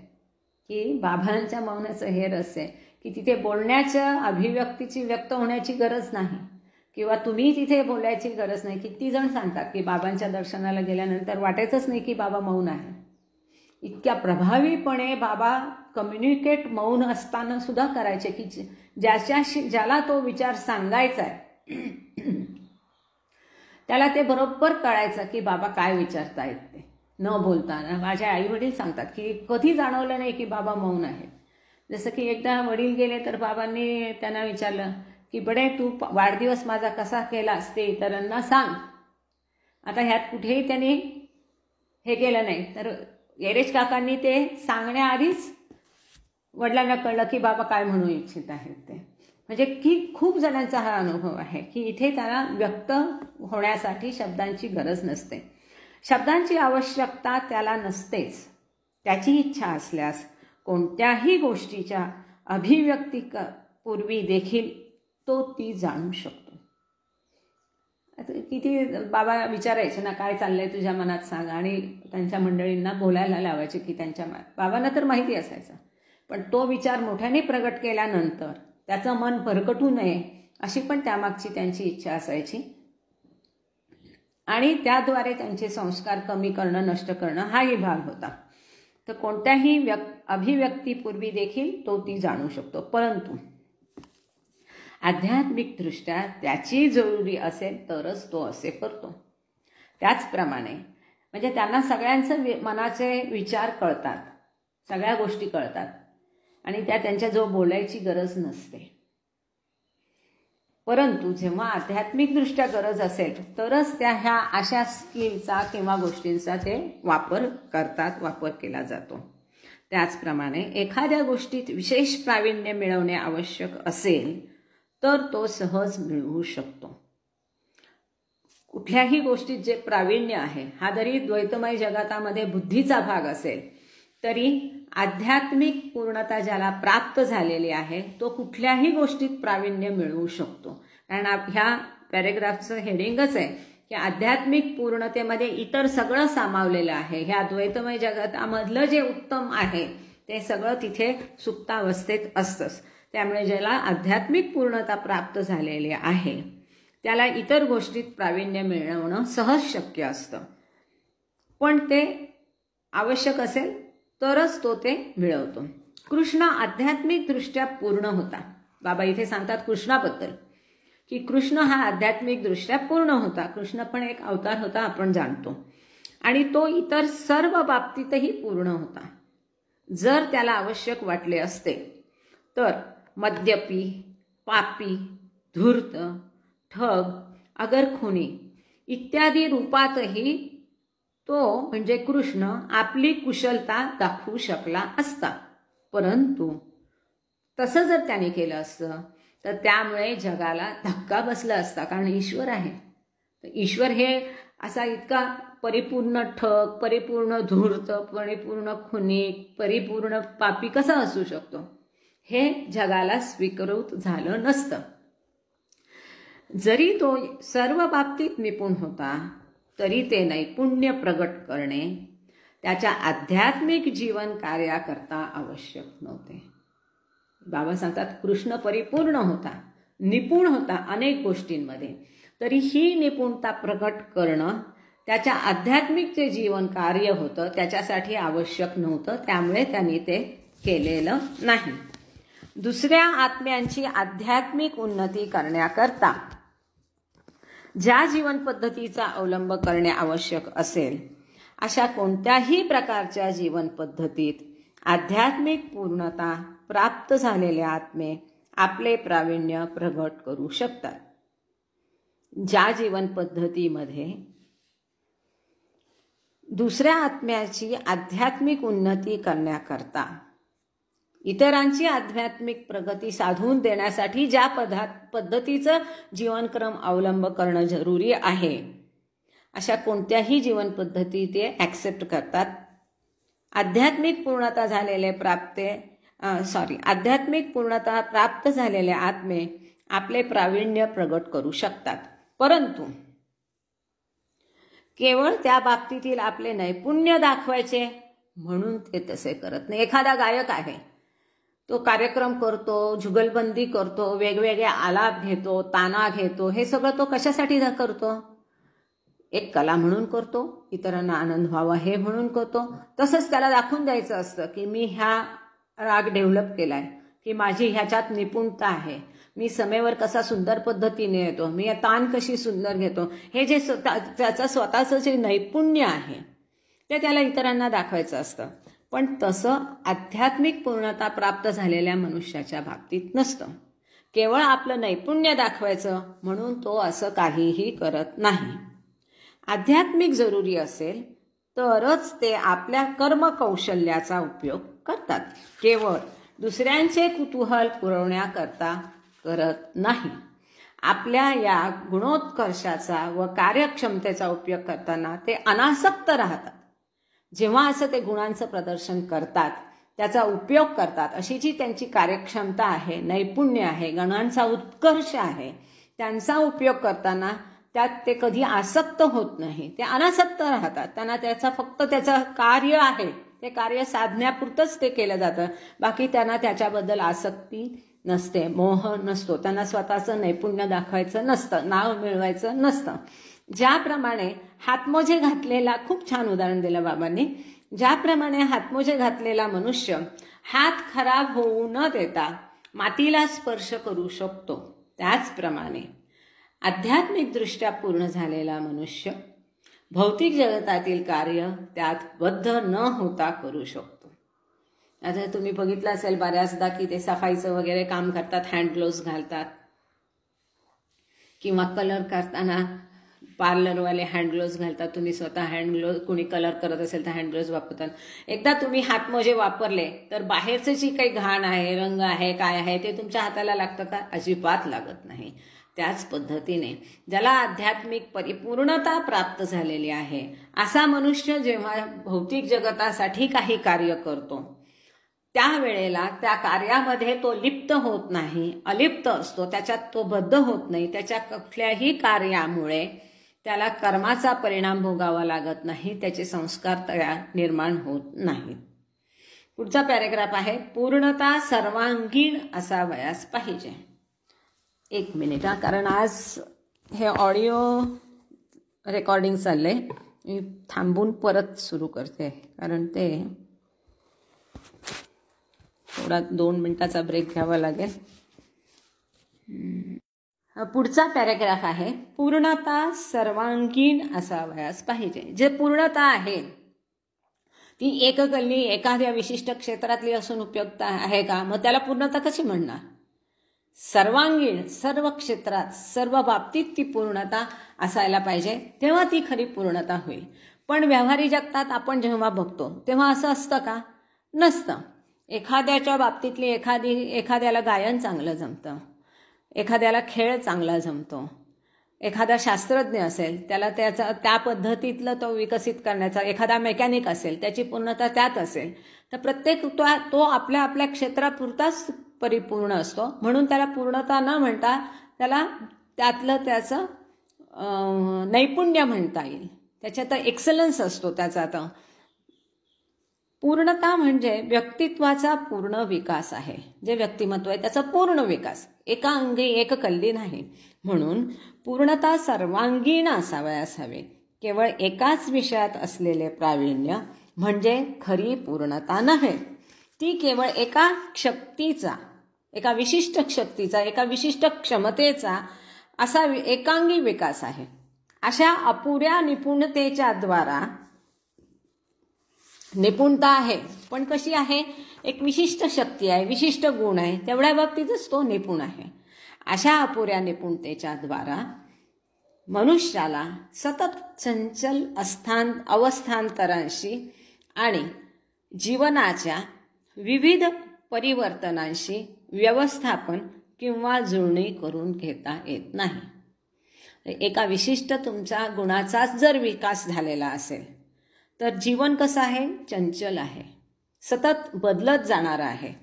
की बाबांच्या मौनाचं हे रहस्य आहे की तिथे बोलण्याच्या अभिव्यक्तीची व्यक्त होण्याची गरज नाही किंवा तुम्ही तिथे बोलायची गरज नाही. किती जण सांगतात की बाबांच्या दर्शनाला गेल्यानंतर वाटायचंच नाही की बाबा मौन आहे. इतक्या प्रभावीपणे बाबा कम्युनिकेट मौन असताना सुद्धा करायचे की ज्याला तो विचार सांगायचा आहे त्याला ते बरोबर कळायचं की बाबा काय विचारतायत ते न बोलताना. माझे आई वडील सांगतात की कधी जाणवलं नाही की बाबा मौन आहेत. जसं की एकदा वडील गेले तर बाबांनी त्यांना विचारलं की बडे तू वाढदिवस माझा कसा केलास ते इतरांना सांग. आता ह्यात कुठेही त्यांनी हे केलं नाही, तर येरेश काकांनी ते सांगण्याआधीच वडिलांना कळलं की बाबा काय म्हणू इच्छित आहेत ते. म्हणजे की खूप जणांचा हा अनुभव आहे की इथे त्याला व्यक्त होण्यासाठी शब्दांची गरज नसते, शब्दांची आवश्यकता त्याला नसतेच. त्याची इच्छा असल्यास कोणत्याही गोष्टीच्या अभिव्यक्ती पूर्वी देखील तो ती जाणू शकतो. किती बाबा विचारायचे ना, काय चाललंय तुझ्या मनात सांग, आणि त्यांच्या मंडळींना बोलायला लावायचे की त्यांच्या बाबांना तर माहिती असायचं, पण तो विचार मोठ्याने प्रगट केल्यानंतर त्याचं मन भरकटू नये अशी पण त्यामागची त्यांची इच्छा असायची, आणि त्याद्वारे त्यांचे संस्कार कमी करणं, नष्ट करणं हाही भाग होता. तर कोणत्याही अभिव्यक्तीपूर्वी देखील तो ती जाणू शकतो, परंतु आध्यात्मिकदृष्ट्या त्याची जरुरी असेल तरच तो असे करतो. त्याचप्रमाणे म्हणजे त्यांना सगळ्यांचं मनाचे विचार कळतात, सगळ्या गोष्टी कळतात, आणि त्या त्यांच्याजवळ बोलायची गरज नसते. परंतु जेव्हा आध्यात्मिकदृष्ट्या गरज असेल तरच त्या ह्या अशा स्किलचा किंवा गोष्टींचा ते वापर करतात, वापर केला जातो. त्याचप्रमाणे एखाद्या गोष्टीत विशेष प्रावीण्य मिळवणे आवश्यक असेल तर तो सहज मिळवू शकतो. कुठल्याही गोष्टीत जे प्रावीण्य आहे, हा जरी द्वैतमय जगतामध्ये बुद्धीचा भाग असेल तरी आध्यात्मिक पूर्णता ज्याला प्राप्त झालेली आहे तो कुठल्याही गोष्टीत प्रावीण्य मिळवू शकतो. कारण ह्या पॅरेग्राफचं हेडिंगच आहे की आध्यात्मिक पूर्णतेमध्ये इतर सगळं सामावलेलं आहे. ह्या द्वैतमय जगतामधलं जे उत्तम आहे ते सगळं तिथे सुप्तावस्थेत असतंच. त्यामुळे ज्याला आध्यात्मिक पूर्णता प्राप्त झालेली आहे त्याला इतर गोष्टीत प्रावीण्य मिळवणं सहज शक्य असतं, पण ते आवश्यक असेल तरच तो ते मिळवतो. कृष्ण आध्यात्मिकदृष्ट्या पूर्ण होता. बाबा इथे सांगतात कृष्णाबद्दल की कृष्ण हा आध्यात्मिकदृष्ट्या पूर्ण होता. कृष्ण पण एक अवतार होता, आपण जाणतो, आणि तो इतर सर्व बाबतीतही पूर्ण होता. जर त्याला आवश्यक वाटले असते तर मद्यपी, पापी, धूर्त, ठग, अगरखुनी इत्यादी रूपातही तो म्हणजे कृष्ण आपली कुशलता दाखवू शकला असता. परंतु तसं जर त्याने केलं असतं तर त्यामुळे जगाला धक्का बसला असता, कारण ईश्वर आहे. तर ईश्वर हे असा इतका परिपूर्ण ठग, परिपूर्ण धूर्त, परिपूर्ण खुनी, परिपूर्ण पापी कसा असू शकतो, हे जगाला स्वीकृत झालं नसतं. जरी तो सर्व बाबतीत निपुण होता तरी ते नैपुण्य प्रगट करणे त्याच्या आध्यात्मिक जीवन कार्याकरता आवश्यक नव्हते. बाबा सांगतात कृष्ण परिपूर्ण होता, निपुण होता अनेक गोष्टींमध्ये, तरी ही निपुणता प्रगट करणं त्याच्या आध्यात्मिक जे जीवन कार्य होतं त्याच्यासाठी आवश्यक नव्हतं. त्यामुळे त्यांनी ते केलेलं नाही. दुसऱ्या आत्म्यांची आध्यात्मिक उन्नती करण्याकरता ज्या जीवन पद्धतीचा अवलंब करणे आवश्यक असेल अशा कोणत्याही प्रकारच्या जीवन पद्धतीत आध्यात्मिक पूर्णता प्राप्त झालेले आत्मे आपले प्रावीण्य प्रगट करू शकतात. ज्या जीवन पद्धतीमध्ये दुसऱ्या आत्म्याची आध्यात्मिक उन्नती करण्याकरता इतरांची आध्यात्मिक प्रगती साधून देण्यासाठी ज्या पद्धतीचं जीवनक्रम अवलंब करणं जरुरी आहे अशा कोणत्याही जीवन पद्धती ते ॲक्सेप्ट करतात. आध्यात्मिक पूर्णता प्राप्त झालेले आत्मे आपले प्रावीण्य प्रगट करू शकतात. परंतु केवळ त्या बाबतीतील आपले नैपुण्य दाखवायचे म्हणून ते तसे करत नाही. एखादा गायक आहे, तो कार्यक्रम करतो, जुगलबंदी करतो, वेगवेगळे आलाप घेतो, ताना घेतो, हे सगळं तो कशासाठी करतो? एक कला म्हणून करतो, इतरांना आनंद व्हावा हे म्हणून करतो. तसंच त्याला दाखवून द्यायचं असतं की मी हा राग डेव्हलप केलाय, की माझी ह्याच्यात निपुणता आहे, मी समेवर कसा सुंदर पद्धतीने येतो, मी तान कशी सुंदर घेतो, हे जे त्याचं स्वतःचं जे नैपुण्य आहे ते त्याला इतरांना दाखवायचं असतं. पण तसं आध्यात्मिक पूर्णता प्राप्त झालेल्या मनुष्याच्या बाबतीत नसतं. केवळ आपलं नैपुण्य दाखवायचं म्हणून तो असं काहीही करत नाही. आध्यात्मिक जरुरी असेल तरच ते आपल्या कर्मकौशल्याचा उपयोग करतात, केवळ दुसऱ्यांचे कुतूहल पुरवण्याकरता करत नाही. आपल्या या गुणोत्कर्षाचा व कार्यक्षमतेचा उपयोग करताना ते अनासक्त राहतात. जेव्हा असं ते गुणांचं प्रदर्शन करतात, त्याचा उपयोग करतात, अशी जी त्यांची कार्यक्षमता आहे, नैपुण्य आहे, गुणांचा उत्कर्ष आहे, त्यांचा उपयोग करताना त्यात ते कधी आसक्त होत नाही, ते अनासक्त राहतात. त्यांना फक्त त्याचं कार्य आहे, ते कार्य साधण्यापुरतंच ते केलं जातं. बाकी त्यांना त्याच्याबद्दल आसक्ती नसते, मोह नसतो. त्यांना स्वतःचं नैपुण्य दाखवायचं नसतं, नाव मिळवायचं नसतं. ज्याप्रमाणे हातमोजे घातलेला, खूप छान उदाहरण दिलं बाबांनी, ज्याप्रमाणे हातमोजे घातलेला मनुष्य हात खराब होऊ न देता मातीला स्पर्श करू शकतो, त्याचप्रमाणे आध्यात्मिकदृष्ट्या पूर्ण झालेला मनुष्य भौतिक जगतातील कार्य त्यात बद्ध न होता करू शकतो. आता तुम्ही बघितलं असेल बऱ्याचदा की ते सफाईचं वगैरे काम करतात, हँड ग्लोव्ज घालतात, किंवा कलर करताना पार्लरवाले हँड ग्लोव्ज घालतात. तुम्ही स्वतः हँड ग्लोव्ज, कुणी कलर करत असेल तर हँड ग्लोव्ज वापरतात. एकदा तुम्ही हातमोजे वापरले तर बाहेरचं जी काही घाण आहे, रंग आहे, काय आहे ते तुमच्या हाताला लागतं का? अजिबात लागत नाही. त्याच पद्धतीने ज्याला आध्यात्मिक परिपूर्णता प्राप्त झालेली आहे असा मनुष्य जेव्हा भौतिक जगतासाठी काही कार्य करतो त्यावेळेला त्या कार्यामध्ये तो लिप्त होत नाही, अलिप्त असतो, त्याच्यात तो बद्ध होत नाही. त्याच्या कुठल्याही कार्यामुळे त्याला कर्माचा परिणाम भोगावा लागत नाही, त्याचे संस्कार निर्माण होत नाहीत. पुढचा पॅरेग्राफ आहे, पूर्णता सर्वांगीण असावयास पाहिजे. 1 मिनिट हा, कारण आज हे ऑडिओ रेकॉर्डिंग चाललंय, मी थांबून परत सुरू करते, कारण ते थोडा 2 मिनिटाचा ब्रेक घ्यावा लागेल. पुढचा पॅरेग्राफ आहे, पूर्णता सर्वांगीण असावयास पाहिजे. जे पूर्णता आहे ती एककल्ली एखाद्या विशिष्ट क्षेत्रातली असून उपयुक्त आहे का? मग त्याला पूर्णता कशी म्हणणार? सर्वांगीण, सर्व क्षेत्रात, सर्व बाबतीत ती पूर्णता असायला पाहिजे, तेव्हा ती खरी पूर्णता होईल. पण व्यावहारिक जगतात आपण जेव्हा बघतो तेव्हा असं असतं का? नसतं. एखाद्याच्या बाबतीतली एखाद्याला गायन चांगलं जमतं, एखाद्याला खेळ चांगला जमतो, एखादा शास्त्रज्ञ असेल त्याला त्या पद्धतीतलं तो विकसित करण्याचा, एखादा मेकॅनिक असेल त्याची पूर्णता त्यात असेल, तर प्रत्येक तो आपल्या आपल्या क्षेत्रापुरताच परिपूर्ण असतो. म्हणून त्याला पूर्णता न म्हणता त्याला त्याचं नैपुण्य म्हणता येईल, त्याच्यात एक्सलन्स असतो त्याचा. तर पूर्णता म्हणजे व्यक्तित्वाचा पूर्ण विकास आहे. जे व्यक्तिमत्व आहे त्याचा पूर्ण विकास, एका अंगी एक कल्ली नाही. म्हणून पूर्णता सर्वांगीण असावयास हवे. केवळ एकाच विषयात असलेले प्रावीण्य म्हणजे खरी पूर्णता नव्हे. ती केवळ एका शक्तीचा, एका विशिष्ट शक्तीचा, एका विशिष्ट क्षमतेचा असा एकांगी विकास आहे. अशा अपुऱ्या निपुणतेच्या द्वारा निपुणता आहे, पण कशी आहे? एक विशिष्ट शक्ती आहे, विशिष्ट गुण आहे, तेवढ्या बाबतीतच तो निपुण आहे. अशा अपुऱ्या निपुणतेच्या द्वारा मनुष्याला सतत चंचल अवस्थांतरांशी आणि जीवनाच्या विविध परिवर्तनांशी व्यवस्थापन किंवा जुळणी करून घेता येत नाही. एका विशिष्ट तुमच्या गुणाचाच जर विकास झालेला असेल तर जीवन कसं आहे? चंचल आहे, सतत बदलत जाणारं आहे.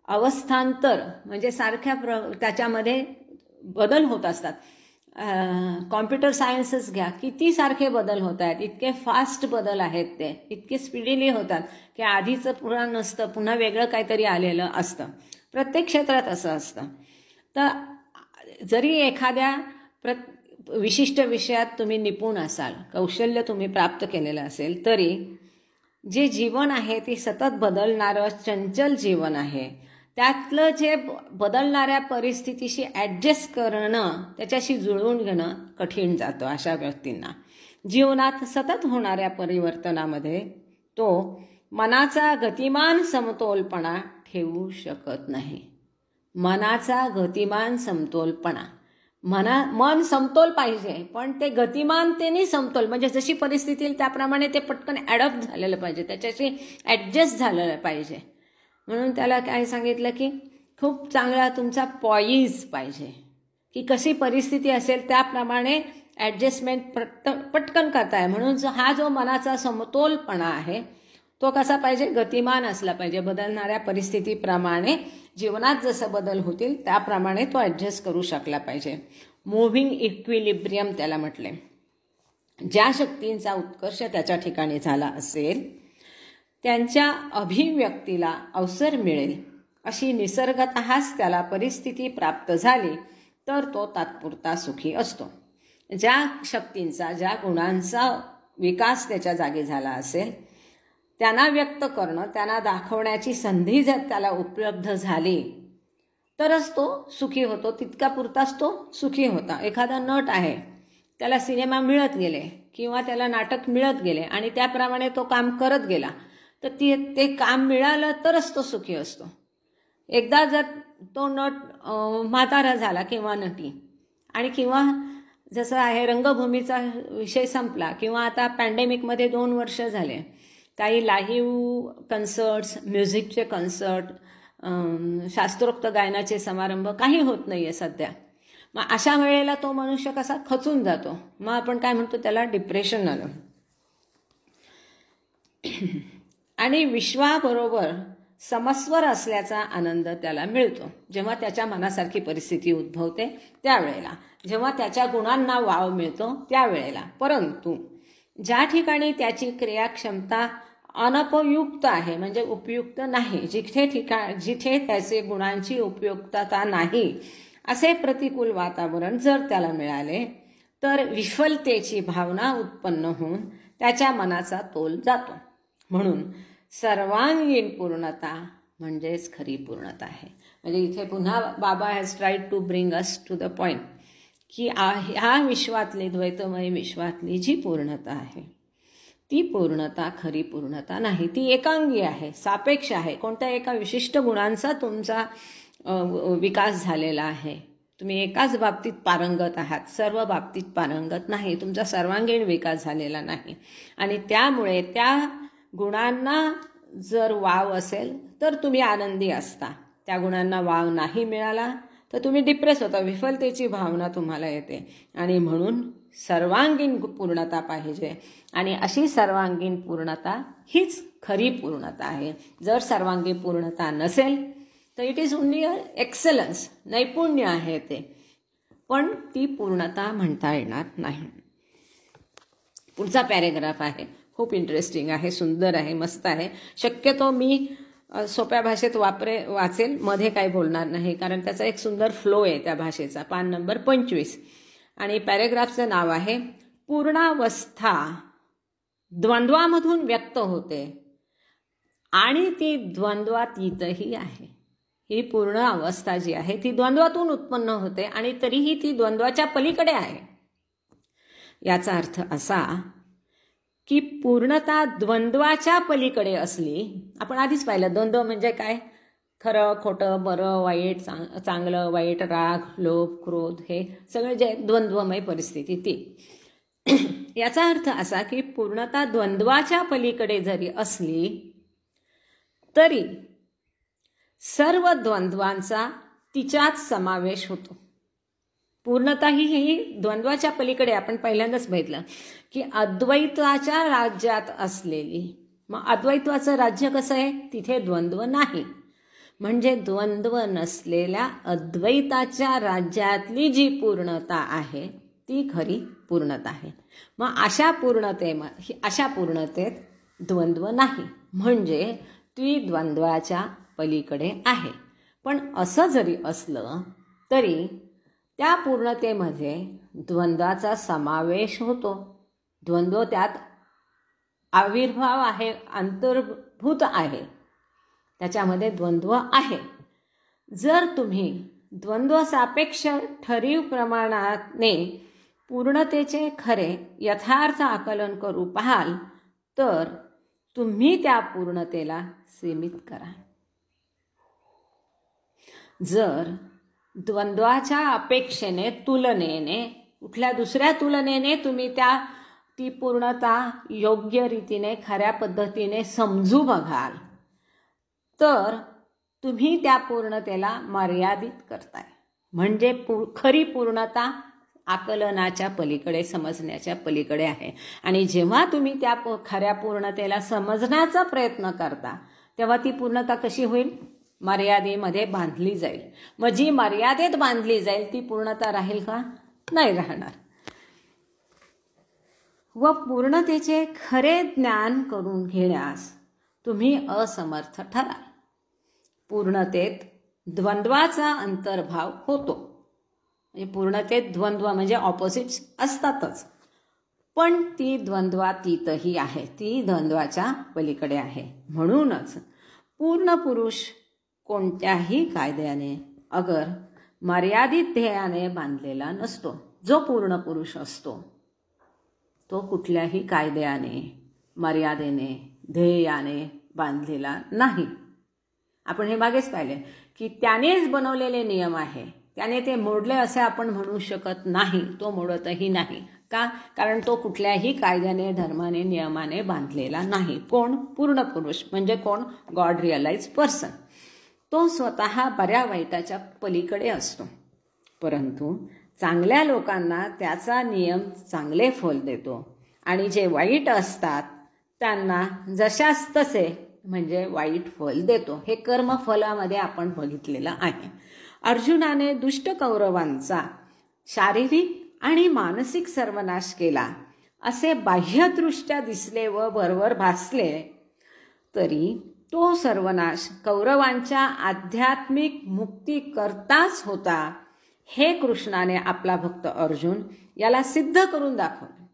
अवस्थांतर म्हणजे त्याच्यामध्ये बदल होत असतात. कॉम्प्युटर सायन्सच घ्या, किती सारखे बदल होत आहेत, इतके फास्ट बदल आहेत, ते इतके स्पीडीली होतात की आधीचं पुन्हा नसतं, पुन्हा वेगळं काहीतरी आलेलं असतं. प्रत्येक क्षेत्रात असं असतं. तर जरी एखाद्या विशिष्ट विषयात तुम्ही निपुण असाल, कौशल्य तुम्ही प्राप्त केलेलं असेल, तरी जे जीवन आहे ते सतत बदलणारं चंचल जीवन आहे. त्यातलं जे बदलणाऱ्या परिस्थितीशी ॲडजस्ट करणं, त्याच्याशी जुळवून घेणं कठीण जातं अशा व्यक्तींना. जीवनात सतत होणाऱ्या परिवर्तनामध्ये तो मनाचा गतिमान समतोलपणा ठेवू शकत नाही. मनाचा गतिमान समतोलपणा, मन समतोल पाहिजे, पण ते गतिमानतेने समतोल, म्हणजे जशी परिस्थिती येईल त्याप्रमाणे ते पटकन ॲडॉप्ट झालेलं पाहिजे, त्याच्याशी ॲडजस्ट झालेलं पाहिजे. म्हणून त्याला काय सांगितलं की खूप चांगला तुमचा पॉईज पाहिजे, की कशी परिस्थिती असेल त्याप्रमाणे ॲडजस्टमेंट पटकन करताय. म्हणून हा जो मनाचा समतोलपणा आहे तो कसा पाहिजे? गतिमान असला पाहिजे. बदलणाऱ्या परिस्थितीप्रमाणे जीवनात जसं बदल होतील त्याप्रमाणे तो ॲडजस्ट करू शकला पाहिजे. मुव्हिंग इक्विलिब्रियम त्याला म्हटले. ज्या शक्तींचा उत्कर्ष त्याच्या ठिकाणी झाला असेल त्यांच्या अभिव्यक्तीला अवसर मिळेल अशी निसर्गतःच त्याला परिस्थिती प्राप्त झाली तर तो तात्पुरता सुखी असतो. ज्या शक्तींचा, ज्या गुणांचा विकास त्याच्या जागी झाला असेल त्यांना व्यक्त करणं, त्यांना दाखवण्याची संधी जर त्याला उपलब्ध झाली तरच तो सुखी होतो. तितका पुरताच तो सुखी होता. एखादा नट आहे, त्याला सिनेमा मिळत गेले किंवा त्याला नाटक मिळत गेले आणि त्याप्रमाणे तो काम करत गेला तर ते काम मिळालं तरच तो सुखी असतो. एकदा जर तो नट म्हातारा झाला किंवा नटी आणि किंवा जसं आहे रंगभूमीचा विषय संपला किंवा आता पॅन्डेमिकमध्ये 2 वर्ष झाले, काही लाईव्ह कन्सर्ट्स, म्युझिकचे कन्सर्ट, शास्त्रोक्त गायनाचे समारंभ काही होत नाही आहे सध्या. मग अशा वेळेला तो मनुष्य कसा खचून जातो. मग आपण काय म्हणतो, त्याला डिप्रेशन आलं. आणि विश्वाबरोबर समस्वर असल्याचा आनंद त्याला मिळतो जेव्हा त्याच्या मनासारखी परिस्थिती उद्भवते त्यावेळेला, जेव्हा त्याच्या गुणांना वाव मिळतो त्यावेळेला. परंतु ज्या ठिकाणी त्याची क्रियाक्षमता अनुपयुक्त आहे म्हणजे उपयुक्त नाही, जिथे त्याचे गुणांची उपयुक्तता नाही असे प्रतिकूल वातावरण जर त्याला मिळाले तर विफलतेची भावना उत्पन्न होऊन त्याच्या मनाचा तोल जातो. म्हणून सर्वांगीण पूर्णता म्हणजेच खरी पूर्णता आहे. म्हणजे इथे पुन्हा Baba has tried to bring us to the point की ह्या विश्वातली, द्वैतमय विश्वातली जी पूर्णता आहे ती पूर्णता खरी पूर्णता नाही. ती एकांगी आहे, सापेक्ष आहे. कोणत्या एका विशिष्ट गुणांचा तुमचा विकास झालेला आहे. तुम्ही एकाच बाबतीत पारंगत आहात, सर्व बाबतीत पारंगत नाही. तुमचा सर्वांगीण विकास झालेला नाही आणि त्यामुळे त्या गुणांना जर वाव असेल तर तुम्ही आनंदी असता. त्या गुणांना वाव नाही मिळाला तर तुम्ही डिप्रेस होता, विफलतेची भावना तुम्हाला येते. आणि म्हणून सर्वांगीण पूर्णता पाहिजे आणि अशी सर्वांगीण पूर्णता हीच खरी पूर्णता आहे. जर सर्वांगीण पूर्णता नसेल तर इट इज ओनली एक्सलन्स, नैपुण्य आहे ते, पण ती पूर्णता म्हणता येणार नाही. पुढचा पॅरेग्राफ आहे, खूप इंटरेस्टिंग आहे, सुंदर आहे, मस्त आहे. शक्यतो मी सोप्या भाषेत वाचेल, मध्ये काही बोलणार नाही कारण त्याचा एक सुंदर फ्लो आहे त्या भाषेचा. पान नंबर 25 आणि पॅरेग्राफचं नाव आहे पूर्णावस्था द्वंद्वामधून व्यक्त होते आणि ती द्वंद्वातीतही आहे. ही पूर्ण अवस्था जी आहे ती द्वंद्वातून उत्पन्न होते आणि तरीही ती द्वंद्वाच्या पलीकडे आहे. याचा अर्थ असा की पूर्णता द्वंद्वाच्या पलीकडे असली. आपण आधीच पाहिलं द्वंद्व म्हणजे काय, खरं खोटं, बरं वाईट, चांगलं वाईट, राग लोभ क्रोध, हे सगळे जे द्वंद्वमय परिस्थिती ती. याचा अर्थ असा की पूर्णता द्वंद्वाच्या पलीकडे जरी असली तरी सर्व द्वंद्वांचा तिच्यात समावेश होतो. पूर्णता ही द्वंद्वाच्या पलीकडे. आपण पहिल्यांदाच बघितलं की अद्वैताच्या राज्यात असलेली. मग अद्वैताचं राज्य कसं आहे, तिथे द्वंद्व नाही. म्हणजे द्वंद्व नसलेल्या अद्वैताच्या राज्यातली जी पूर्णता आहे ती खरी पूर्णता आहे. मग अशा पूर्णतेत द्वंद्व नाही म्हणजे ती द्वंद्वाच्या पलीकडे आहे. पण असं जरी असलं तरी त्या पूर्णतेमध्ये द्वंद्वाचा समावेश होतो. द्वंद्व त्यात आविर्भाव आहे, अंतर्भूत आहे, त्याच्यामध्ये द्वंद्व आहे. जर तुम्ही द्वंद्व सापेक्ष ठरीव प्रमाणाने पूर्णतेचे खरे यथार्थ आकलन करू पाहाल तर तुम्ही त्या पूर्णतेला सीमित करा. जर द्वंद्वाच्या अपेक्षेने, तुलनेने, कुठल्या दुसऱ्या तुलनेने तुम्ही ती पूर्णता योग्य रीतीने, खऱ्या पद्धतीने समजू बघाल तर तुम्ही त्या पूर्णतेला मर्यादित करताय. म्हणजे खरी पूर्णता आकलनाच्या पलीकडे, समजण्याच्या पलीकडे आहे. आणि जेव्हा तुम्ही त्या खऱ्या पूर्णतेला समजण्याचा प्रयत्न करता तेव्हा ती पूर्णता कशी होईल, मर्यादेमध्ये बांधली जाईल. मग जी मर्यादेत बांधली जाईल ती पूर्णता राहील का, नाही राहणार. व पूर्णतेचे खरे ज्ञान करून घेण्यास तुम्ही असमर्थ ठराल. पूर्णतेत द्वंद्वाचा अंतर्भाव होतो. म्हणजे पूर्णतेत द्वंद्व म्हणजे ऑपोजिट्स असतातच, पण ती द्वंद्वातीतही आहे, ती द्वंद्वाच्या पलीकडे आहे. म्हणूनच पूर्ण पुरुष कोणत्याही कायद्याने अगर मर्यादित ध्येयाने बांधलेला नसतो. जो पूर्ण पुरुष असतो तो कुठल्याही कायद्याने, मर्यादेने, ध्येयाने बांधलेला नाही. आपण हे मागेच पाहिले की त्यानेच बनवलेले नियम आहे, त्याने ते मोडले असे आपण म्हणू शकत नाही. तो मोडतही नाही. का? कारण तो कुठल्याही कायद्याने, धर्माने, नियमाने बांधलेला नाही. कोण? पूर्ण पुरुष म्हणजे कोण? God realise person. तो स्वतः बऱ्या वाईटाच्या पलीकडे असतो, परंतु चांगल्या लोकांना त्याचा नियम चांगले फल देतो आणि जे वाईट असतात त्यांना जशास तसे म्हणजे वाईट फल देतो. हे कर्मफलामध्ये आपण बघितलेलं आहे. अर्जुनाने दुष्ट कौरवांचा शारीरिक आणि मानसिक सर्वनाश केला असे बाह्यदृष्ट्या दिसले व बरोबर भासले तरी तो सर्वनाश कौरवांच्या आध्यात्मिक मुक्ती करताच होता, हे कृष्णाने आपला भक्त अर्जुन याला सिद्ध करून दाखवले.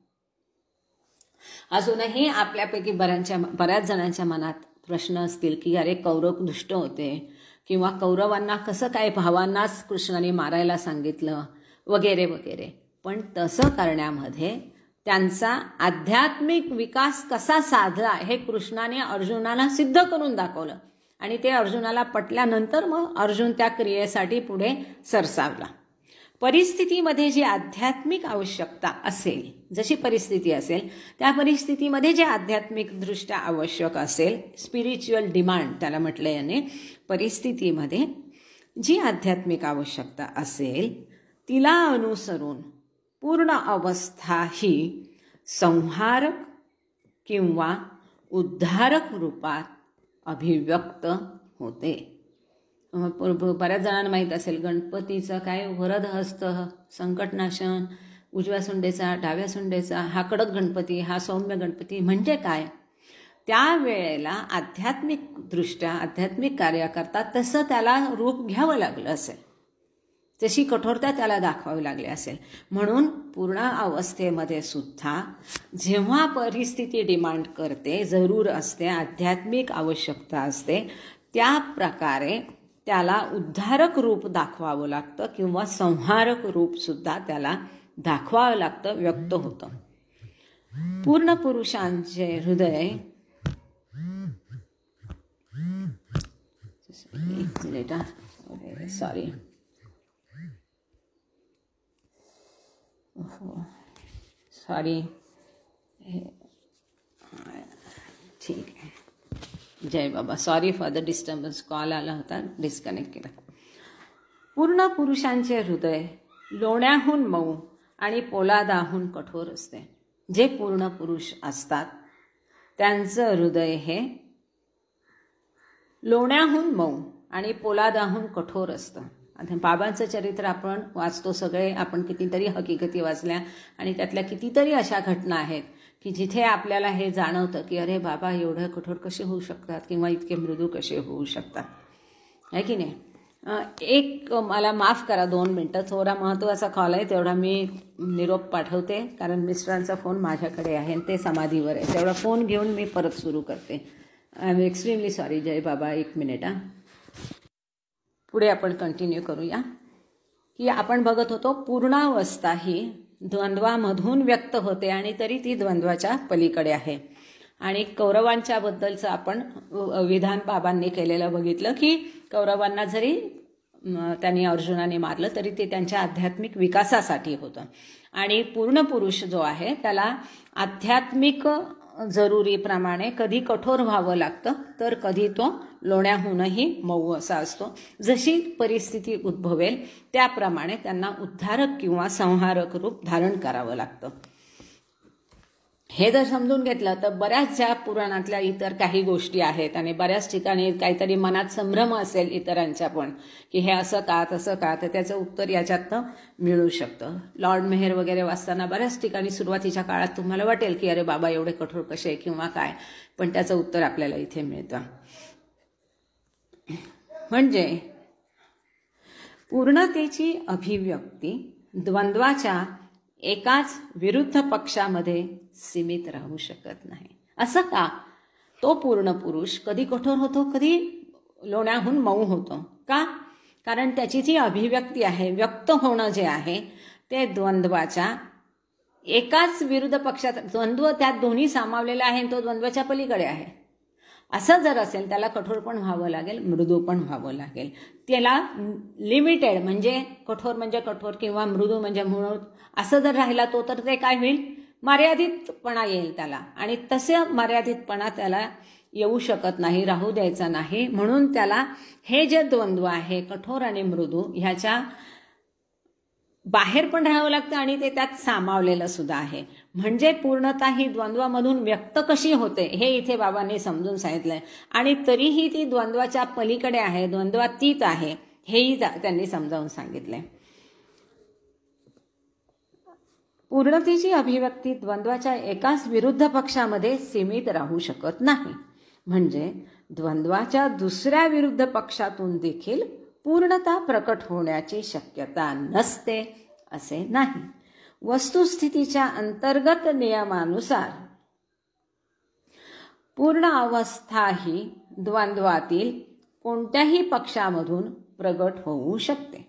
अजूनही आपल्यापैकी बऱ्याच जणांच्या मनात प्रश्न असतील की अरे कौरव दुष्ट होते, किंवा कौरवांना कसं काय भावांनाच कृष्णाने मारायला सांगितलं वगैरे वगैरे. पण तसं करण्यामध्ये त्यांचा आध्यात्मिक विकास कसा साधला हे कृष्णाने अर्जुनाला सिद्ध करून दाखवलं आणि ते अर्जुनाला पटल्यानंतर मग अर्जुन त्या क्रियेसाठी पुढे सरसावला. परिस्थितीमध्ये जी आध्यात्मिक आवश्यकता असेल, जशी परिस्थिती असेल त्या परिस्थितीमध्ये जे आध्यात्मिकदृष्ट्या आवश्यक असेल, स्पिरिच्युअल डिमांड त्याला म्हटलं याने, परिस्थितीमध्ये जी आध्यात्मिक आवश्यकता असेल तिला अनुसरून पूर्ण अवस्था ही संहारक किंवा उद्धारक रूपात अभिव्यक्त होते. बऱ्याच जणांना माहीत असेल गणपतीचं काय वरदहस्त, संकटनाशन, उजव्या सोंडेचा, डाव्या सोंडेचा, हा कडक गणपती, हा सौम्य गणपती म्हणजे काय? त्यावेळेला आध्यात्मिकदृष्ट्या आध्यात्मिक कार्याकरता तसं त्याला रूप घ्यावं लागलं असेल, तशी कठोरता त्याला दाखवावी लागली असेल. म्हणून पूर्ण अवस्थेमध्ये सुद्धा जेव्हा परिस्थिती डिमांड करते, जरूर असते, आध्यात्मिक आवश्यकता असते, त्या प्रकारे त्याला उद्धारक रूप दाखवावं लागतं किंवा संहारक रूपसुद्धा त्याला दाखवावं लागतं, व्यक्त होतं. पूर्ण पुरुषांचे हृदय सॉरी ठीक आहे. जय बाबा, sorry for the disturbance. Call आला होता, डिस्कनेक्ट केला. पूर्ण पुरुषांचे हृदय लोण्याहून मऊ आणि पोलादाहून कठोर असते. जे पूर्ण पुरुष असतात त्यांचं हृदय हे लोण्याहून मऊ आणि पोलादाहून कठोर असतं. आता बाबांचं चरित्र आपण वाचतो सगळे, आपण कितीतरी हकीकती वाचल्या आणि त्यातल्या कितीतरी अशा घटना आहेत की जिथे आपल्याला हे जाणवतं की अरे बाबा एवढं कठोर कसे होऊ शकतात किंवा इतके मृदू कसे होऊ शकतात, आहे की नाही. एक मला माफ करा 2 मिनटं, थोडा महत्त्वाचा कॉल आहे, तेवढा मी निरोप पाठवते कारण मिस्टरांचा फोन माझ्याकडे आहे आणि ते समाधीवर आहे. तेवढा फोन घेऊन मी परत सुरू करते. I am extremely sorry. जय बाबा. 1 मिनिट. पुढे आपण कंटिन्यू करूया की आपण बघत होतो पूर्णावस्था ही द्वंद्वामधून व्यक्त होते आणि तरी ती द्वंद्वाच्या पलीकडे आहे. आणि कौरवांच्या बद्दलचं आपण विधान बाबांनी केलेलं बघितलं की कौरवांना जरी त्यांनी अर्जुनाने मारलं तरी ते त्यांच्या आध्यात्मिक विकासासाठी होतं. आणि पूर्ण पुरुष जो आहे त्याला आध्यात्मिक जरुरीप्रमाणे कधी कठोर व्हावं लागतं तर कधी तो लोण्याहूनही मऊ असा असतो. जशी परिस्थिती उद्भवेल त्याप्रमाणे त्यांना उद्धारक किंवा संहारक रूप धारण करावं लागतं. हे जर समजून घेतलं तर बऱ्याच ज्या पुराणातल्या इतर काही गोष्टी आहेत आणि बऱ्याच ठिकाणी काहीतरी मनात संभ्रम असेल इतरांच्या पण की हे असं का तसं का, तर त्याचं उत्तर याच्यातनं मिळू शकतं. लॉर्ड मेहर वगैरे वाचताना बऱ्याच ठिकाणी सुरुवातीच्या काळात तुम्हाला वाटेल की अरे बाबा एवढे कठोर कसे किंवा काय, पण त्याचं उत्तर आपल्याला इथे मिळतं. म्हणजे पूर्णतेची अभिव्यक्ती द्वंद्वाच्या एकाच विरुद्ध पक्षामध्ये सीमित राहू शकत नाही. असं का? तो पूर्ण पुरुष कधी कठोर होतो, कधी लोण्याहून मऊ होतो. का? कारण त्याची जी अभिव्यक्ती आहे, व्यक्त होणं जे आहे ते द्वंद्वाच्या एकाच विरुद्ध पक्षात, द्वंद्व त्यात दोन्ही सामावलेला आहे, तो द्वंद्वाच्या पलीकडे आहे. असं जर असेल त्याला कठोर पण व्हावं लागेल, मृदू पण व्हावं लागेल. त्याला लिमिटेड म्हणजे कठोर किंवा मृदू म्हणजे मृदू असं जर राहिला तो, तर ते काय होईल, मर्यादितपणा येईल त्याला, आणि तसे मर्यादितपणा त्याला येऊ शकत नाही, राहू द्यायचा नाही. म्हणून त्याला हे जे द्वंद्व आहे कठोर आणि मृदू ह्याच्या बाहेर पण राहावं लागतं आणि ते त्यात सामावलेलं सुद्धा आहे. म्हणजे पूर्णता ही द्वंद्वामधून व्यक्त कशी होते हे इथे बाबांनी समजून सांगितलंय, आणि तरीही ती द्वंद्वाच्या पलीकडे आहे, द्वंद्वातीत आहे, हेही त्यांनी समजावून सांगितलंय. पूर्णतेची अभिव्यक्ती द्वंद्वाच्या एकाच विरुद्ध पक्षामध्ये सीमित राहू शकत नाही. म्हणजे द्वंद्वाच्या दुसऱ्या विरुद्ध पक्षातून देखील पूर्णता प्रकट होण्याची शक्यता नसते असे नाही. वस्तुस्थितीच्या अंतर्गत नियमानुसार पूर्ण अवस्था ही द्वंद्वातील कोणत्याही पक्षामधून प्रगट होऊ शकते.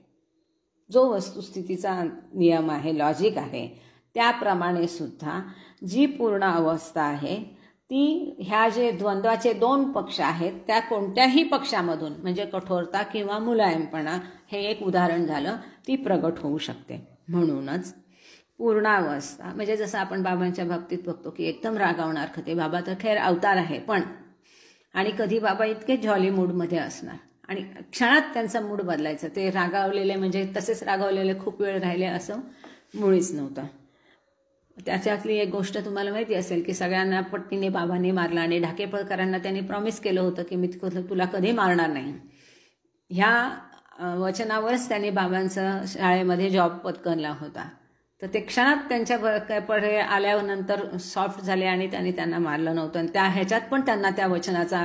जो वस्तुस्थितीचा नियम आहे, लॉजिक आहे, त्याप्रमाणे सुद्धा जी पूर्ण अवस्था आहे ती ह्या जे द्वंद्वाचे दोन पक्ष आहेत त्या कोणत्याही पक्षामधून, म्हणजे कठोरता किंवा मुलायमपणा हे एक उदाहरण झालं, ती प्रगट होऊ शकते. म्हणूनच पूर्णावस्था म्हणजे जसं आपण बाबांच्या बाबतीत बघतो की एकदम रागावणार, खते बाबा तर खैर अवतार आहे पण, आणि कधी बाबा इतके जॉली मूडमध्ये असणार आणि क्षणात त्यांचा मूड बदलायचं. ते रागावलेले म्हणजे तसेच रागावलेले खूप वेळ राहिले असं मुळीच नव्हतं. त्याच्यातली एक गोष्ट तुम्हाला माहिती असेल की सगळ्यांना पट्टीने बाबांनी मारला आणि ढाकेफळकरांना त्यांनी प्रॉमिस केलं होतं की मी तुला कधी मारणार नाही. ह्या वचनावरच त्यांनी बाबांचा शाळेमध्ये जॉब पत्करला होता. तर ते क्षणात त्यांच्या पुढे आल्यानंतर सॉफ्ट झाले आणि त्यांना मारलं नव्हतं. आणि त्या ह्याच्यात पण त्यांना त्या वचनाचा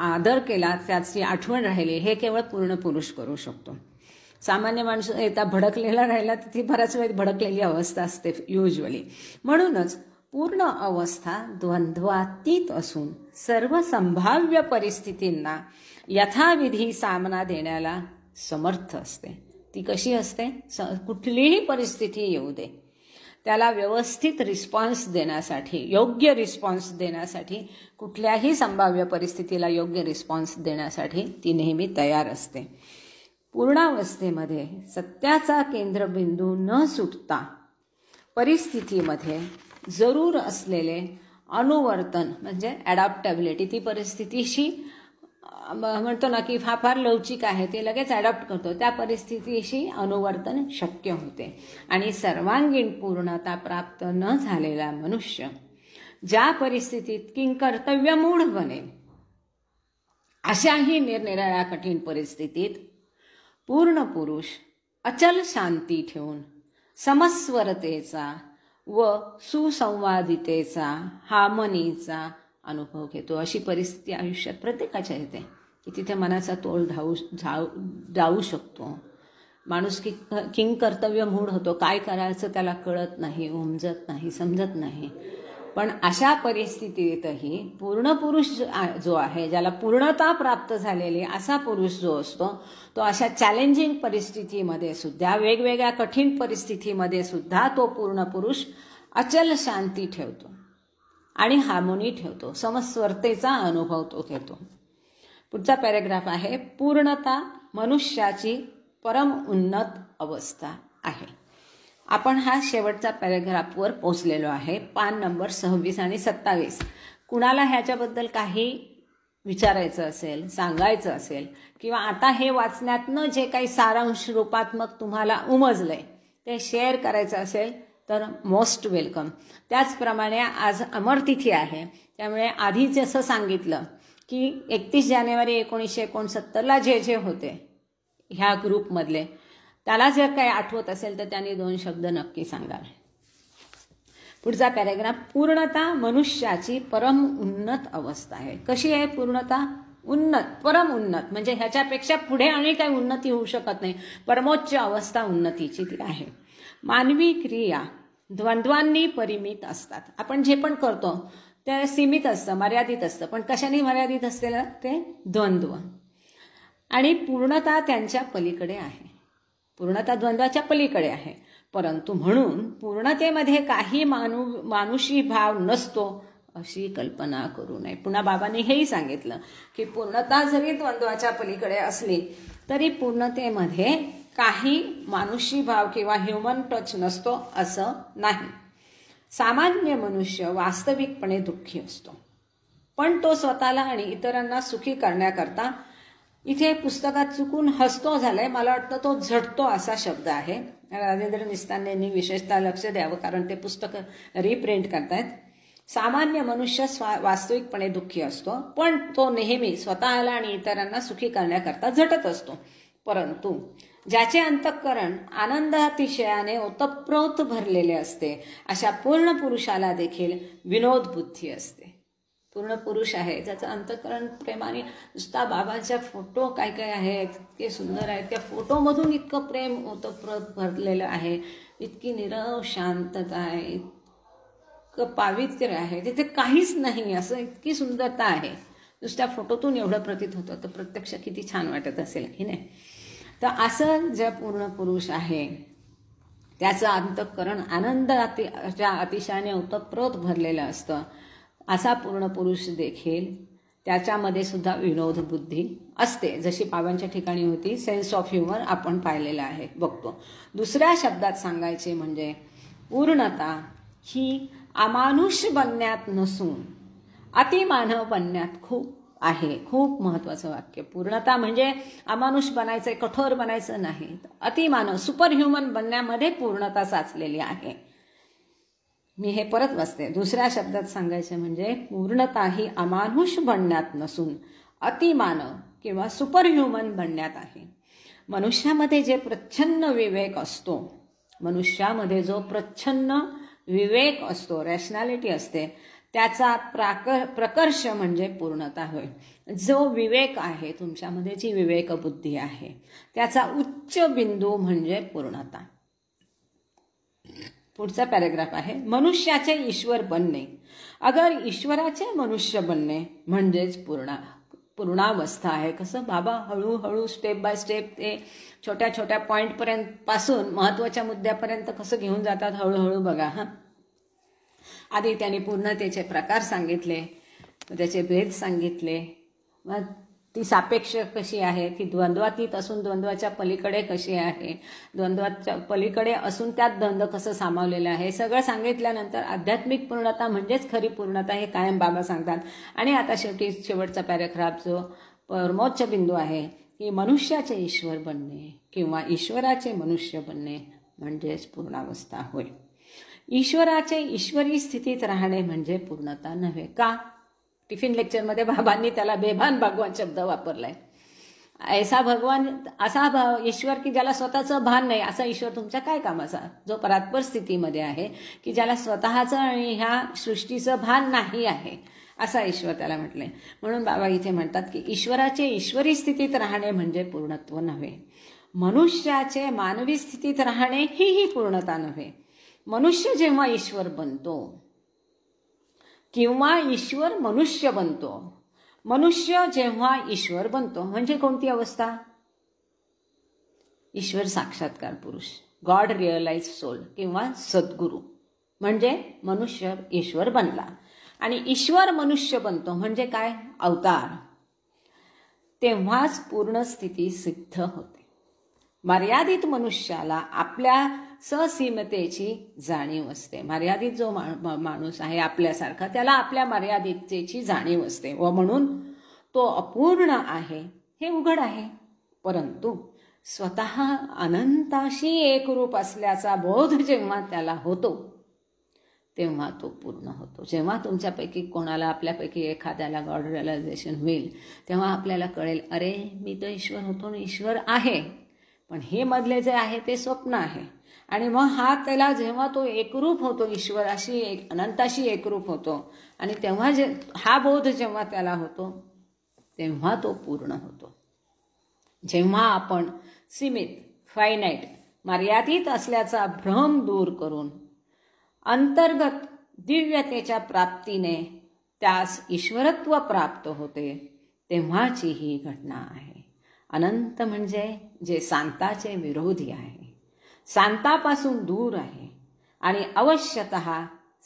आदर केला, त्याची आठवण राहिली. हे केवळ पूर्ण पुरुष करू शकतो. सामान्य माणूस येता भडकलेला राहिला तर ती बऱ्याच वेळ भडकलेली अवस्था असते युजली. म्हणूनच पूर्ण अवस्था द्वंद्वातीत असून सर्व संभाव्य परिस्थितींना यथाविधी सामना देण्याला समर्थ असते. ती कशी असते? कुठलीही परिस्थिती येऊ दे त्याला व्यवस्थित रिस्पॉन्स देण्यासाठी, योग्य रिस्पॉन्स देण्यासाठी, कुठल्याही संभाव्य परिस्थितीला योग्य रिस्पॉन्स देण्यासाठी ती नेहमी तयार असते. पूर्णावस्थेमध्ये सत्याचा केंद्रबिंदू न सुटता परिस्थितीमध्ये जरूर असलेले अनुवर्तन म्हणजे ॲडॉप्टॅबिलिटी, ती परिस्थितीशी म्हणतो ना की फार लवचिक आहे, ते लगेच ॲडॉप्ट करतो, त्या परिस्थितीशी अनुवर्तन शक्य होते. आणि सर्वांगीण पूर्णता प्राप्त न झालेला मनुष्य ज्या परिस्थितीत किंकर्तव्यमूढ बनेल अशाही निरनिराळ्या कठीण परिस्थितीत पूर्ण पुरुष अचल शांती ठेवून समस्वरतेचा व सुसंवादितेचा, हार्मनीचा अनुभव घेतो. अशी परिस्थिती आयुष्यात प्रत्येकाच्या येते की तिथे मनाचा तोल जाऊ शकतो. माणूस किंकर्तव्य मूढ होतो, काय करायचं त्याला कळत नाही, उमजत नाही, समजत नाही. पण अशा परिस्थितीतही पूर्ण पुरुष जो आहे, ज्याला पूर्णता प्राप्त झालेली असा पुरुष जो असतो, तो अशा चॅलेंजिंग परिस्थितीमध्ये सुद्धा, वेगवेगळ्या कठीण परिस्थितीमध्ये सुद्धा तो पूर्ण पुरुष अचल शांती ठेवतो आणि हार्मोनी ठेवतो, समस्वरतेचा अनुभव तो घेतो. पुढचा पॅरेग्राफ आहे, पूर्णता मनुष्याची परम उन्नत अवस्था आहे. आपण हा शेवटचा पॅरेग्राफवर पोहोचलेलो आहे, पान नंबर 26 आणि 27. कुणाला ह्याच्याबद्दल काही विचारायचं असेल, सांगायचं असेल, किंवा आता हे वाचण्यातनं जे काही सारांश रूपात्मक तुम्हाला उमजलंय ते शेअर करायचं असेल तर मोस्ट वेलकम. त्याचप्रमाणे आज अमरतिथी आहे, त्यामुळे आधीच असं सांगितलं की 31 जानेवारी 1969ला जे जे होते ह्या ग्रुपमधले, त्याला जर काही आठवत असेल तर त्यांनी 2 शब्द नक्की सांगावे. पुढचा पॅरेग्राफ. पूर्णता मनुष्याची परम उन्नत अवस्था आहे. कशी आहे पूर्णता? उन्नत, परम उन्नत, म्हणजे ह्याच्यापेक्षा पुढे आणि काही उन्नती होऊ शकत नाही. परमोच्च अवस्था उन्नतीची ती आहे. मानवी क्रिया द्वंद्वांनी परिमित असतात. आपण जे पण करतो ते सीमित असतं, मर्यादित असतं. पण कशाने मर्यादित असलेलं? ते द्वंद्व. आणि पूर्णता त्यांच्या पलीकडे आहे. पूर्णता द्वंद्वाच्या पलीकडे आहे. परंतु म्हणून पूर्णतेमध्ये काही मानुषी भाव नसतो अशी कल्पना करू नये. पुन्हा बाबांनी हेही सांगितलं की पूर्णता जरी द्वंद्वाच्या पलीकडे असली तरी पूर्णतेमध्ये काही मानुषी भाव किंवा ह्युमन टच नसतो असं नाही. सामान्य मनुष्य वास्तविकपणे दुःखी असतो, पण तो स्वतःला आणि इतरांना सुखी करण्याकरता, इथे पुस्तकात चुकून हसतो झालाय, मला वाटतं तो झटतो असा शब्द आहे. राजेंद्र निस्तानेंनी विशेषतः लक्ष द्यावं, कारण ते पुस्तक रिप्रिंट करतायत. सामान्य मनुष्य वास्तविकपणे दुःखी असतो, पण तो नेहमी स्वतःला आणि इतरांना सुखी करण्याकरता झटत असतो. परंतु ज्याचे अंतःकरण आनंदातिशयाने ओतप्रोत भरलेले असते अशा पूर्ण पुरुषाला देखील विनोद बुद्धी असते. पूर्ण पुरुष आहे ज्याचं अंतःकरण प्रेमाने, नुसता बाबांच्या फोटो काय काय आहे इतके सुंदर आहेत, त्या फोटोमधून इतकं प्रेम ओतप्रोत भरलेलं आहे, इतकी निरव शांतता आहे, इतकं पावित्र्य आहे, तिथे काहीच नाही असं, इतकी सुंदरता आहे. नुसत्या फोटोतून एवढं प्रतीत होतं तर प्रत्यक्ष किती छान वाटत असेल की नाही. तर असं जे पूर्ण पुरुष आहे त्याचं अंतःकरण आनंदाच्या अतिशयाने ओतप्रोत भरलेलं असतं. असा पूर्ण पुरुष देखील त्याच्यामध्ये सुद्धा विनोद बुद्धी असते, जशी बाबांच्या ठिकाणी होती. सेन्स ऑफ ह्युमर आपण पाहिलेलं आहे, बघतो. दुसऱ्या शब्दात सांगायचे म्हणजे पूर्णता ही अमानुष बनण्यात नसून अतिमानव बनण्यात खूप आहे. खूप महत्वाचं वाक्य. पूर्णता म्हणजे अमानुष बनायचं, कठोर बनायचं नाही, अतिमानव सुपर ह्युमन बनण्यामध्ये पूर्णता साचलेली आहे. मी हे परत वाचते. दुसऱ्या शब्दात सांगायचं म्हणजे पूर्णता ही अमानुष बनण्यात नसून अतिमानव किंवा सुपर ह्युमन बनण्यात आहे. मनुष्यामध्ये जे प्रच्छन्न विवेक असतो, मनुष्यामध्ये जो प्रच्छन्न विवेक असतो, रॅशनॅलिटी असते, त्याचा प्रकर्ष म्हणजे पूर्णता होय. जो विवेक आहे तुमच्यामध्ये, जी विवेक बुद्धी आहे, त्याचा उच्च बिंदू म्हणजे पूर्णता. पुढचा पॅरेग्राफ आहे. मनुष्याचे ईश्वर बनणे. अगर ईश्वराचे मनुष्य बनणे म्हणजेच पूर्णावस्था आहे. कसं बाबा हळूहळू स्टेप बाय स्टेप ते छोट्या छोट्या पॉईंटपर्यंत पासून महत्त्वाच्या मुद्द्यापर्यंत कसं घेऊन जातात हळूहळू बघा. आधी त्यांनी पूर्णतेचे प्रकार सांगितले, त्याचे भेद सांगितले, मग ती सापेक्ष कशी आहे, ती द्वंद्वातीत असून द्वंद्वाच्या पलीकडे कशी आहे, द्वंद्वाच्या पलीकडे असून त्यात द्वंद्व कसं सामावलेलं आहे, सगळं सांगितल्यानंतर आध्यात्मिक पूर्णता म्हणजेच खरी पूर्णता हे कायम बाबा सांगतात. आणि आता शेवटी शेवटचा पॅरेग्राफ जो परमोच्च बिंदू आहे की मनुष्याचे ईश्वर बनणे किंवा ईश्वराचे मनुष्य बनणे म्हणजेच पूर्णावस्था होय. ईश्वराचे ईश्वरी स्थितीत राहणे म्हणजे पूर्णता नव्हे. का? टिफिन लेक्चरमध्ये बाबांनी त्याला बेभान भगवान शब्द वापरलाय. ऐसा भगवान, असा ईश्वर की ज्याला स्वतःचं भान नाही, असा ईश्वर तुमच्या काय कामाचा, जो परात्पर स्थितीमध्ये आहे, की ज्याला स्वतःचं आणि ह्या सृष्टीचं भान नाही आहे, असा ईश्वर त्याला म्हटलंय. म्हणून बाबा इथे म्हणतात की ईश्वराचे ईश्वरी स्थितीत राहणे म्हणजे पूर्णत्व नव्हे. मनुष्याचे मानवी स्थितीत राहणे ही पूर्णता नव्हे. मनुष्य जेव्हा ईश्वर बनतो किंवा ईश्वर मनुष्य बनतो, मनुष्य जेव्हा ईश्वर बनतो म्हणजे कोणती अवस्था? ईश्वर साक्षात्कार पुरुष, गॉड रिअलाइज सोल किंवा सद्गुरू, म्हणजे मनुष्य ईश्वर बनला. आणि ईश्वर मनुष्य बनतो म्हणजे काय? अवतार. तेव्हाच पूर्ण स्थिती सिद्ध होते. मर्यादित मनुष्याला आपल्या ससीमतेची जाणीव असते. मर्यादित जो माणूस आहे आपल्यासारखा, त्याला आपल्या मर्यादितेची जाणीव असते व म्हणून तो अपूर्ण आहे हे उघड आहे. परंतु स्वतः अनंताशी एकरूप असल्याचा बोध जेव्हा त्याला होतो तेव्हा तो पूर्ण होतो. जेव्हा तुमच्यापैकी कोणाला, आपल्यापैकी एखाद्याला गॉड रिअलायझेशन होईल तेव्हा आपल्याला कळेल, अरे मी तर ईश्वर होतो ना, ईश्वर आहे, पण हे मधले जे आहे ते स्वप्न आहे. आणि मग हा त्याला जेव्हा तो एकरूप होतो, ईश्वराशी अनंताशी एकरूप होतो, आणि तेव्हा हा बोध जेव्हा त्याला होतो तेव्हा तो पूर्ण होतो. जेव्हा आपण सीमित, फायनाईट, मर्यादित असल्याचा भ्रम दूर करून अंतर्गत दिव्यतेच्या प्राप्तीने त्यास ईश्वरत्व प्राप्त होते, तेव्हाची ही घटना आहे. अनंत म्हणजे जे शांताचे विरोधी आहे, शांतापासून दूर आहे आणि अवश्यतः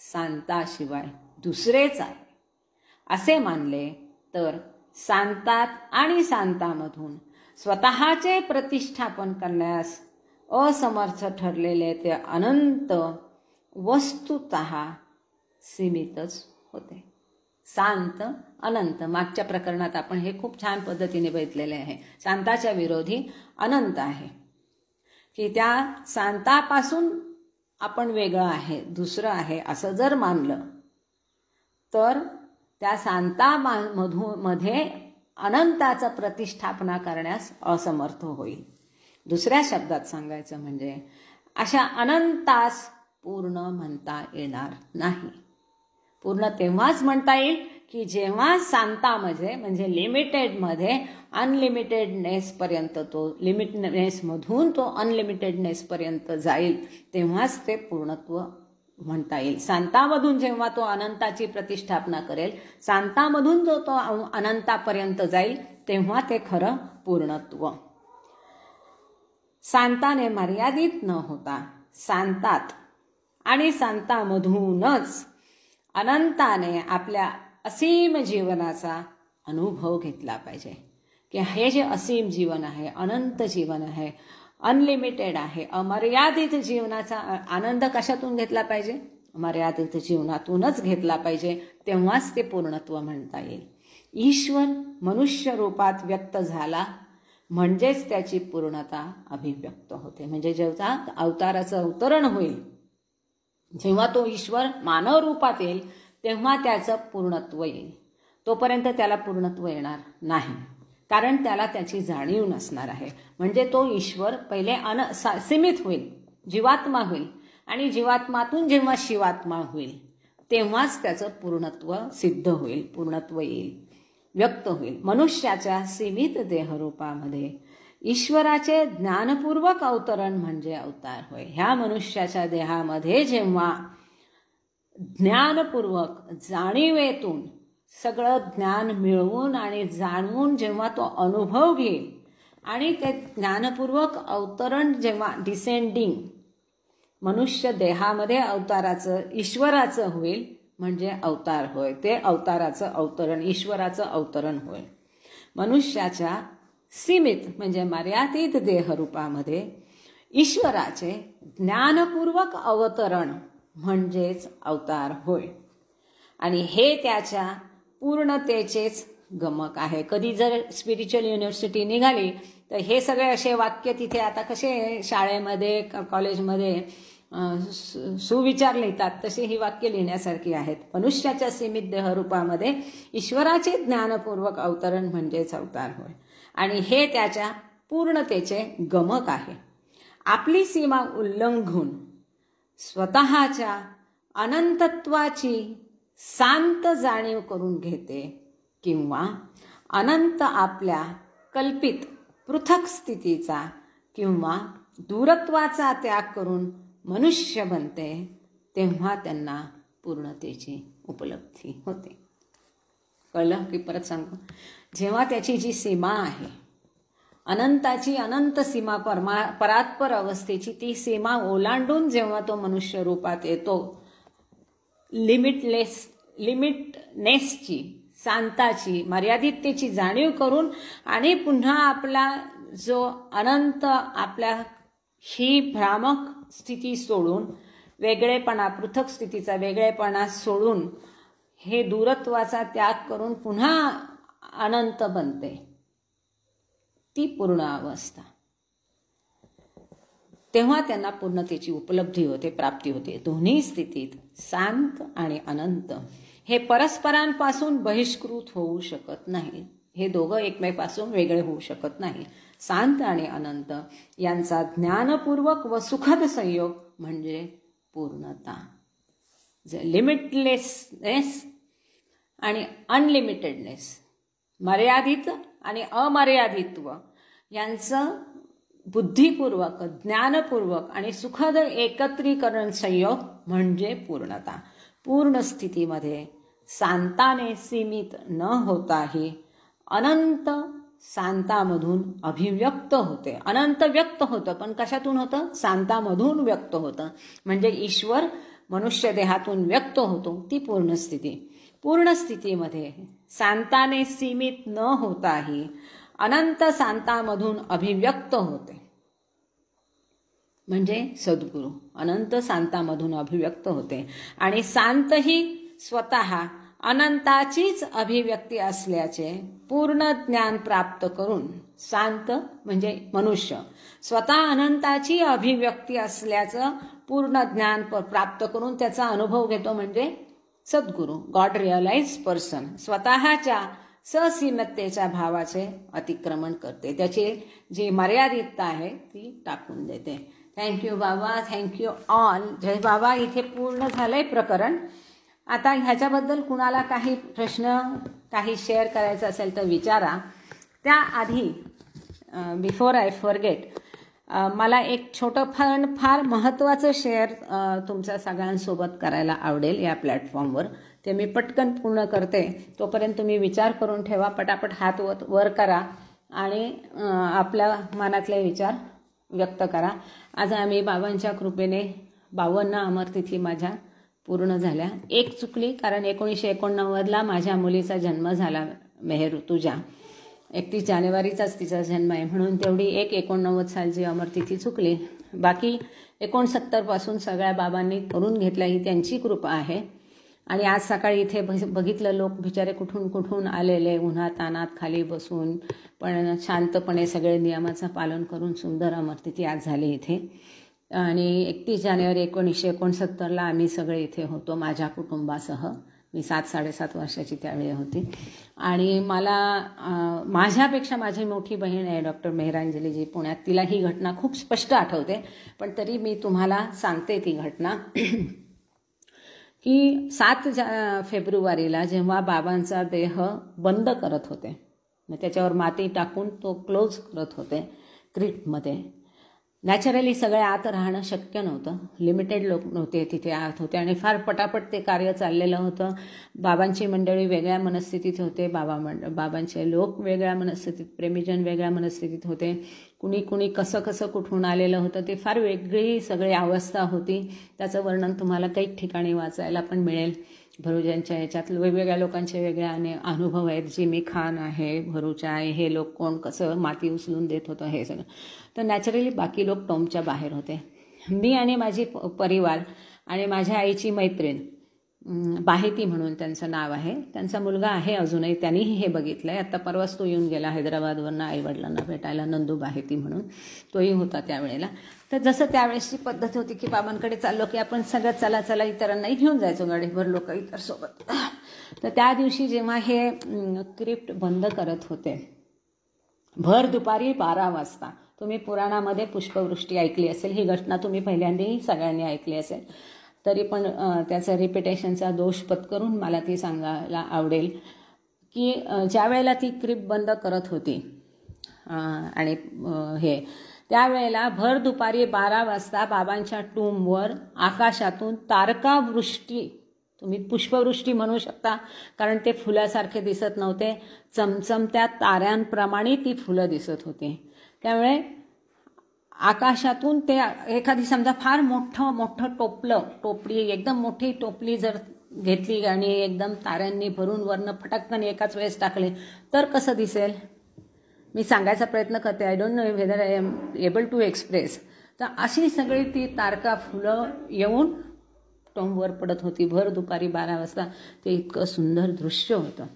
शांताशिवाय दुसरेच आहे असे मानले तर शांतात आणि शांतामधून स्वतःचे प्रतिष्ठापन करण्यास असमर्थ ठरलेले ते अनंत वस्तुतः सीमितच होते. शांत अनंत, मागच्या प्रकरणात आपण हे खूप छान पद्धतीने बघितलेले आहे. शांताच्या विरोधी अनंत आहे, की त्या शांतापासून आपण वेगळं आहे, दुसरं आहे असं जर मानलं तर त्या शांतामध्ये अनंताचं प्रतिष्ठापना करण्यास असमर्थ होईल. दुसऱ्या शब्दात सांगायचं म्हणजे अशा अनंतास पूर्ण म्हणता येणार नाही. पूर्ण तेव्हाच म्हणता येईल की जेव्हा शांतामध्ये म्हणजे लिमिटेडमध्ये अनलिमिटेडनेसपर्यंत, तो लिमिटनेसमधून तो अनलिमिटेडनेसपर्यंत जाईल, तेव्हाच ते पूर्णत्व म्हणता येईल. शांतामधून जेव्हा तो अनंताची प्रतिष्ठापना करेल, शांतामधून जो तो अनंतापर्यंत जाईल, तेव्हा ते खरं पूर्णत्व. शांताने मर्यादित न होता शांतात आणि शांतामधूनच अनंताने आपल्या असीम जीवनाचा अनुभव घेतला पाहिजे. की हे जे असीम जीवन आहे, अनंत जीवन आहे, अनलिमिटेड आहे, अमर्यादित जीवनाचा आनंद कशातून घेतला पाहिजे? मर्यादित जीवनातूनच घेतला पाहिजे, तेव्हाच ते पूर्णत्व म्हणता येईल. ईश्वर मनुष्य रूपात व्यक्त झाला म्हणजेच त्याची पूर्णता अभिव्यक्त होते. म्हणजे जेव्हा अवताराचं अवतरण होईल, जेव्हा तो ईश्वर मानव रूपात येईल, तेव्हा त्याचं पूर्णत्व येईल. तोपर्यंत त्याला पूर्णत्व येणार नाही, कारण त्याला त्याची जाणीव नसणार आहे. म्हणजे तो ईश्वर पहिले सीमित होईल, जीवात्मा होईल, आणि जीवात्मातून जेव्हा शिवात्मा होईल तेव्हाच त्याचं पूर्णत्व सिद्ध होईल, पूर्णत्व येईल, व्यक्त होईल. मनुष्याच्या सीमित देहरूपामध्ये ईश्वराचे ज्ञानपूर्वक अवतरण म्हणजे अवतार होय. ह्या मनुष्याच्या देहामध्ये जेव्हा ज्ञानपूर्वक, जाणीवेतून सगळं ज्ञान मिळवून आणि जाणवून जेव्हा तो अनुभव घेईल, आणि ते ज्ञानपूर्वक अवतरण जेव्हा डिसेंडिंग मनुष्य देहामध्ये अवताराचं, ईश्वराचं होईल, म्हणजे अवतार होय. ते अवताराचं अवतरण, ईश्वराचं अवतरण होय. मनुष्याच्या सीमित म्हणजे मर्यादित देहरूपामध्ये ईश्वराचे ज्ञानपूर्वक अवतरण म्हणजेच अवतार होय. आणि हे त्याच्या पूर्णतेचेच गमक आहे. कधी जर स्पिरिच्युअल युनिव्हर्सिटी निघाली तर हे सगळे असे वाक्य तिथे आता कसे शाळेमध्ये, कॉलेजमध्ये सुविचार लिहितात, तसे ही वाक्य लिहिण्यासारखी आहेत. मनुष्याच्या सीमित देहरूपामध्ये ईश्वराचे ज्ञानपूर्वक अवतरण म्हणजेच अवतार होय. आणि हे त्याच्या पूर्णतेचे गमक आहे. आपली सीमा उल्लंघून स्वतःच्या अनंतत्वाची शांत जाणीव करून घेते, किंवा अनंत आपल्या कल्पित पृथक स्थितीचा किंवा दूरत्वाचा त्याग करून मनुष्य बनते, तेव्हा त्यांना पूर्णतेची उपलब्धी होते. कळलं की परत सांगू? जेव्हा त्याची जी सीमा आहे, अनंताची अनंत सीमा, परात्पर अवस्थेची ती सीमा ओलांडून जेव्हा तो मनुष्य रूपात येतो, लिमिटनेसची, शांताची, मर्यादिततेची जाणीव करून, आणि पुन्हा आपला जो अनंत, आपल्या ही भ्रामक स्थिती सोडून, वेगळेपणा, पृथक स्थितीचा वेगळेपणा सोडून, हे दूरत्वाचा त्याग करून पुन्हा अनंत बनते, ती पूर्ण अवस्था. तेव्हा त्यांना पूर्णतेची उपलब्धी होते, प्राप्ती होते. दोन्ही स्थितीत शांत आणि अनंत हे परस्परांपासून बहिष्कृत होऊ शकत नाही. हे दोघं एकमेकापासून वेगळे होऊ शकत नाही. शांत आणि अनंत यांचा ज्ञानपूर्वक व सुखद संयोग म्हणजे पूर्णता. लिमिटलेसनेस आणि अनलिमिटेडनेस, मर्यादित आणि अमर्यादित्व यांचं बुद्धिपूर्वक, ज्ञानपूर्वक आणि सुखद एकत्रीकरण संयोग म्हणजे पूर्णता. पूर्ण स्थितीमध्ये शांताने सीमित न होताही अनंत शांतामधून अभिव्यक्त होते. अनंत व्यक्त होतं, पण कशातून होतं? शांतामधून व्यक्त होतं. म्हणजे ईश्वर मनुष्य देहातून व्यक्त होतो, ती पूर्ण स्थिती. पूर्ण स्थितीमध्ये शांताने सीमित न होताही अनंत शांतामधून अभिव्यक्त होते, म्हणजे सद्गुरू अनंत शांतामधून अभिव्यक्त होते. आणि शांतही स्वतः अनंताचीच अभिव्यक्ती असल्याचे पूर्ण ज्ञान प्राप्त करून, शांत म्हणजे मनुष्य स्वतः अनंताची अभिव्यक्ती असल्याचं पूर्ण ज्ञान प्राप्त करून त्याचा अनुभव घेतो, म्हणजे सद्गुरू, गॉड रिअलाइज पर्सन, स्वतःच्या ससीमतेच्या भावाचे अतिक्रमण करते, त्याची जी मर्यादितता आहे ती टाकून देते. थँक्यू बाबा, थँक्यू ऑल. जय बाबा. इथे पूर्ण झालंय प्रकरण. आता ह्याच्याबद्दल कुणाला काही प्रश्न, काही शेअर करायचं असेल तर विचारा. त्याआधी बिफोर आय फॉरगेट, मला एक छोटं फार महत्त्वाचं शेअर तुमच्या सगळ्यांसोबत करायला आवडेल या प्लॅटफॉर्मवर. ते मी पटकन पूर्ण करते. तोपर्यंत तुम्ही विचार करून ठेवा, पटापट हात वर करा आणि आपल्या मनातले विचार व्यक्त करा. आज आम्ही बाबांच्या कृपेने 52 अमरतिथी माझ्या पूर्ण झाल्या. एक चुकली, कारण 1989ला माझ्या मुलीचा जन्म झाला, मेहर ऋतुजा. 31 जानेवारीचाच तिचा जन्म आहे, म्हणून तेवढी 1989 सालची अमरतिथी चुकली. बाकी 69 पासून सगळ्या बाबांनी करून घेतल्या, ही त्यांची कृपा आहे. आणि आज सकाळी इथे बघितलं, लोक बिचारे कुठून कुठून आलेले, उन्हात तानात खाली बसून, पण शांतपणे सगळे नियमाचं पालन करून सुंदर अमरतिथी आज झाली इथे. आणि 31 जानेवारी 1969ला आम्ही सगळे इथे होतो माझ्या कुटुंबासह. मी 7-7.5 वर्षाची त्यावेळी होती. आणि मला माझ्यापेक्षा माझी मोठी बहीण आहे डॉक्टर मेहरांजलीजी पुण्यात, तिला ही घटना खूप स्पष्ट आठवते, पण तरी मी तुम्हाला सांगते ती घटना. की 7 फेब्रुवारीला जेव्हा बाबांचा देह बंद करत होते, मग त्याच्यावर माती टाकून तो क्लोज करत होते क्रिप्टमध्ये. नॅचरली सगळे आत राहणं शक्य नव्हतं, लिमिटेड लोक नव्हते तिथे आत होते आणि फार पटापट ते कार्य चाललेलं होतं. बाबांची मंडळी वेगळ्या मनस्थितीत होते, बाबांचे लोक वेगळ्या मनस्थितीत, प्रेमीजन वेगळ्या मनस्थितीत होते. कुणी कसं कसं कुठून आलेलं होतं, ते फार वेगळी सगळी अवस्था होती. त्याचं वर्णन तुम्हाला काही ठिकाणी वाचायला पण मिळेल. भरुजांच्या याच्यात वेगवेगळ्या लोकांचे वेगळे अनुभव आहेत. जिमी खान आहे, भरूचा आहे, हे लोक कोण कसं माती उचलून देत होतं हे सगळं. तर नॅचरली बाकी लोक टोमच्या बाहेर होते. मी आणि माझी परिवार आणि माझ्या आईची मैत्रीण बाहेती म्हणून त्यांचं नाव आहे, त्यांचा मुलगा आहे अजूनही, त्यांनीही हे बघितलं आहे. आत्ता परवाच तो येऊन गेला हैदराबादवरनं आईवडिलांना भेटायला, नंदू बाहेती म्हणून, तोही होता त्यावेळेला. तर जसं त्यावेळेसची पद्धत होती की बाबांकडे चाललो की आपण सगळं चला इतरांनाही घेऊन जायचो, गाडीभर लोक इतर सोबत. तर त्या दिवशी जेव्हा हे क्रिप्ट बंद करत होते, भर दुपारी 12 वाजता, तुम्ही पुराणामध्ये पुष्पवृष्टी ऐकली असेल, ही घटना तुम्ही पहिल्यांदाही सगळ्यांनी ऐकली असेल, तरी पण त्याचा रिपिटेशनचा दोष पत्करून मला ती सांगायला आवडेल की ज्या वेळेला ती क्रिप्ट बंद करत होती आणि त्यावेळेला भर दुपारी 12 वाजता बाबांच्या टूमवर आकाशातून तारकावृष्टी, तुम्ही पुष्पवृष्टी म्हणू शकता, कारण ते फुलासारखे दिसत नव्हते, चमचमत्या ताऱ्यांप्रमाणे ती फुलं दिसत होती. त्यामुळे आकाशातून ते एखादी समजा फार मोठं टोपली, एकदम मोठी टोपली जर घेतली आणि एकदम ताऱ्यांनी भरून वरनं फटकन एकाच वेळेस टाकले तर कसं दिसेल? मी सांगायचा प्रयत्न करते, I don't know whether I am able to express. तर अशी सगळी ती तारका फुलं येऊन टोमवर पडत होती भर दुपारी 12 वाजता. ते इतकं सुंदर दृश्य होतं,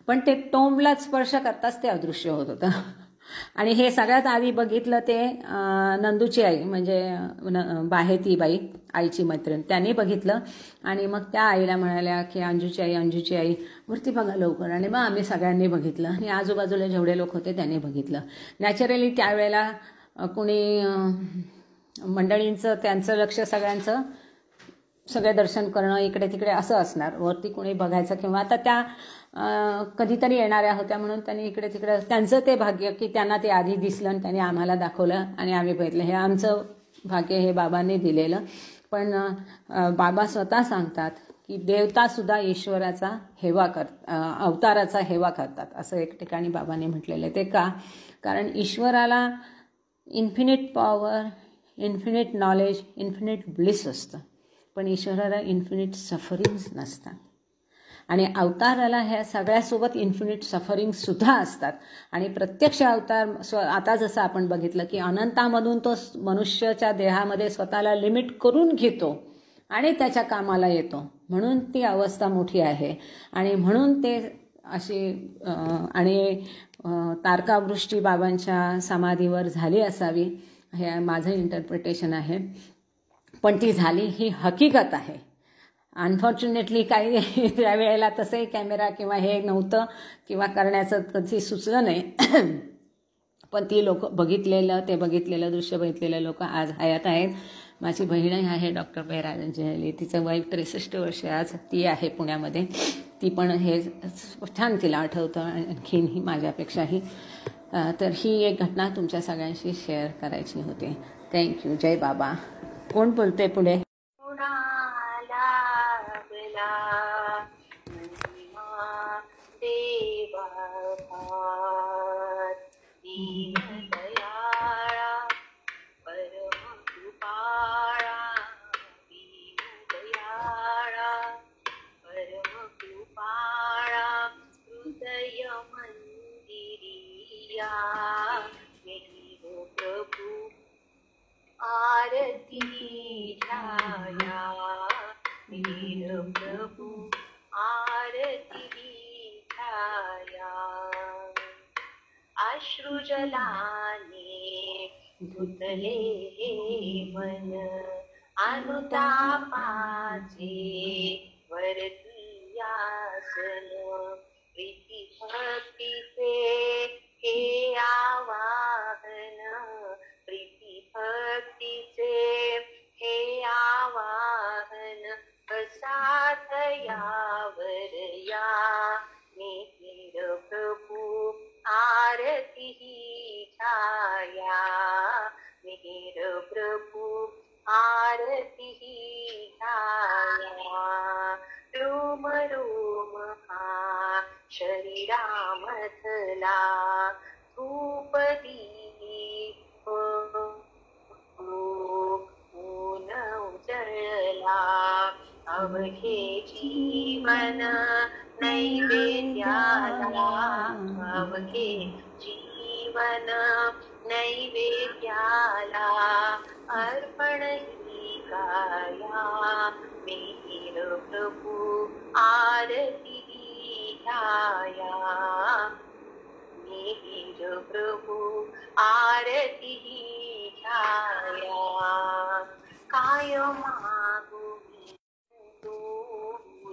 पण ते टोमला स्पर्श करताच ते अदृश्य होत होतं. आणि हे सगळ्यात आधी बघितलं ते नंदूची आई म्हणजे बाहे ती बाई आईची मैत्रीण त्यांनी बघितलं आणि मग त्या आईला म्हणाल्या की अंजूची आई वरती बघा लवकर. आणि मग आम्ही सगळ्यांनी बघितलं आणि आजूबाजूला जेवढे लोक होते त्यांनी बघितलं. नॅचरली त्यावेळेला कोणी मंडळींचं त्यांचं लक्ष सगळ्यांचं सगळे दर्शन करणं इकडे तिकडे असं असणार, वरती कोणी बघायचं किंवा आता त्या कधीतरी येणाऱ्या होत्या म्हणून त्यांनी इकडे तिकडे त्यांचं ते भाग्य की त्यांना ते आधी दिसलं आणि त्यांनी आम्हाला दाखवलं आणि आम्ही बघितलं. हे आमचं भाग्य हे बाबांनी दिलेलं. पण बाबा स्वतः सांगतात की देवतासुद्धा ईश्वराचा हेवा अवताराचा हेवा करतात असं एक ठिकाणी बाबांनी म्हटलेलं आहे. ते का? कारण ईश्वराला infinite power, infinite knowledge, infinite bliss असतं, पण ईश्वराला इन्फिनिट सफरिंग्स नसतात. आणि अवताराला ह्या सगळ्यासोबत इन्फिनिट सफरिंगसुद्धा असतात. आणि प्रत्यक्ष अवतार आता जसं आपण बघितलं की अनंतामधून तो मनुष्याच्या देहामध्ये स्वतःला लिमिट करून घेतो आणि त्याच्या कामाला येतो, म्हणून ती अवस्था मोठी आहे. आणि म्हणून ते अशी आणि तारकावृष्टी बाबांच्या समाधीवर झाली असावी हे माझं इंटरप्रिटेशन आहे. पण ती झाली ही हकीकत आहे. अनफॉर्च्युनेटली काही त्यावेळेला तसंही कॅमेरा किंवा हे नव्हतं किंवा करण्याचं कधी सुचलं नाही. पण ती लोक बघितलेलं दृश्य बघितलेले लोक आज हयात आहेत. माझी बहीणही आहे डॉक्टर बेहराजंजली, तिचं वय 63 वर्ष आज, ती आहे पुण्यामध्ये. ती पण हे छान तिला आठवतं आणखीनही माझ्यापेक्षाही. तर ही एक घटना तुमच्या सगळ्यांशी शेअर करायची होती. थँक्यू. जय बाबा. कोण बोलते पुढे? आरती छाया वीर प्रभु आरती छाया अश्रु जलाने धुतले मन अनुतापाचे वरती आसन प्रीती भक्तीचे हे आवाहन प्रीती भक्तीचे हे आवाहन प्रसाद यावर या मिहिर प्रभु आरती छाया मिहिर प्रभु आरती छाया रोम रोम हा शरीरामधला धूप दीप ऊन उजळला अवघे जीवन नैवेद्याला अवघे जीवन नैवेद्याला अर्पण ही काया मिहिर प्रभु आरती छाया मिहिर प्रभु आरती छाया काय मागू तू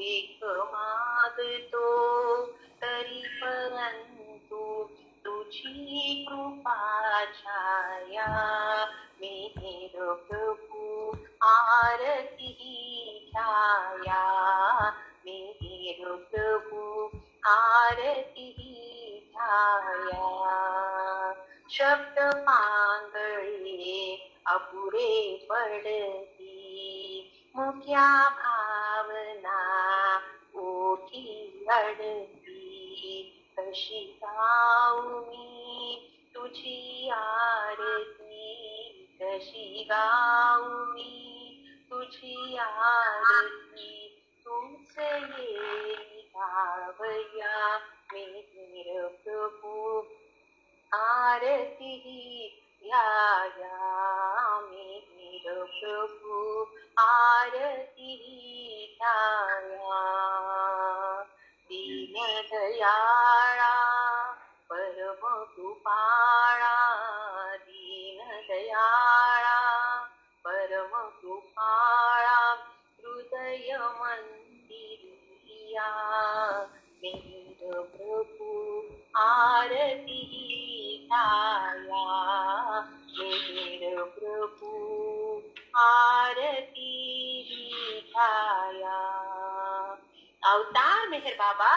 एक मागतो तरी परंतु तुझी कृपा छाया मिहिर प्रभु आरती छाया मिहिर प्रभु आरती छाया शब्द पांगळे अपुरे पडती मुख्या भावना ओठी अडती कशी गाऊ मी तुझी आरती कशी गाऊ मी तुझी आरती तुझ येई गावया मिहिर प्रभु आरती ध्याया मिहिर प्रभु आरती ध्याया दीन दयाळा परम कृपाळा बाबा